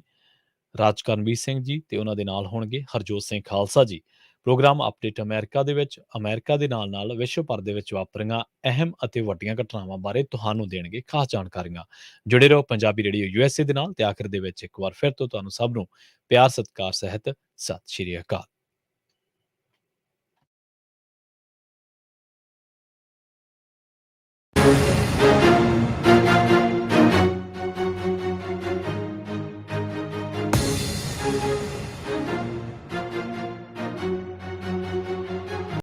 ਰਾਜ ਕਰਨਵੀਰ ਸਿੰਘ ਜੀ ਤੇ ਉਹਨਾਂ ਦੇ ਨਾਲ ਹੋਣਗੇ ਹਰਜੋਤ ਸਿੰਘ ਖਾਲਸਾ ਜੀ। ਪ੍ਰੋਗਰਾਮ ਅਪਡੇਟ ਅਮਰੀਕਾ ਦੇ ਵਿੱਚ ਅਮਰੀਕਾ ਦੇ ਨਾਲ ਵਿਸ਼ਵ ਭਰ ਦੇ ਵਿੱਚ ਵਾਪਰੀਆਂ ਅਹਿਮ ਅਤੇ ਵੱਡੀਆਂ ਘਟਨਾਵਾਂ ਬਾਰੇ ਤੁਹਾਨੂੰ ਦੇਣਗੇ ਖਾਸ ਜਾਣਕਾਰੀਆਂ। ਜੁੜੇ ਰਹੋ ਪੰਜਾਬੀ ਰੇਡੀਓ USA ਦੇ ਨਾਲ ਤੇ ਆਖਿਰ ਦੇ ਵਿੱਚ ਇੱਕ ਵਾਰ ਫਿਰ ਤੋਂ ਤੁਹਾਨੂੰ ਸਭ ਨੂੰ ਪਿਆਰ ਸਤਿਕਾਰ ਸਹਿਤ ਸਤਿ ਸ਼੍ਰੀ ਅਕਾਲ।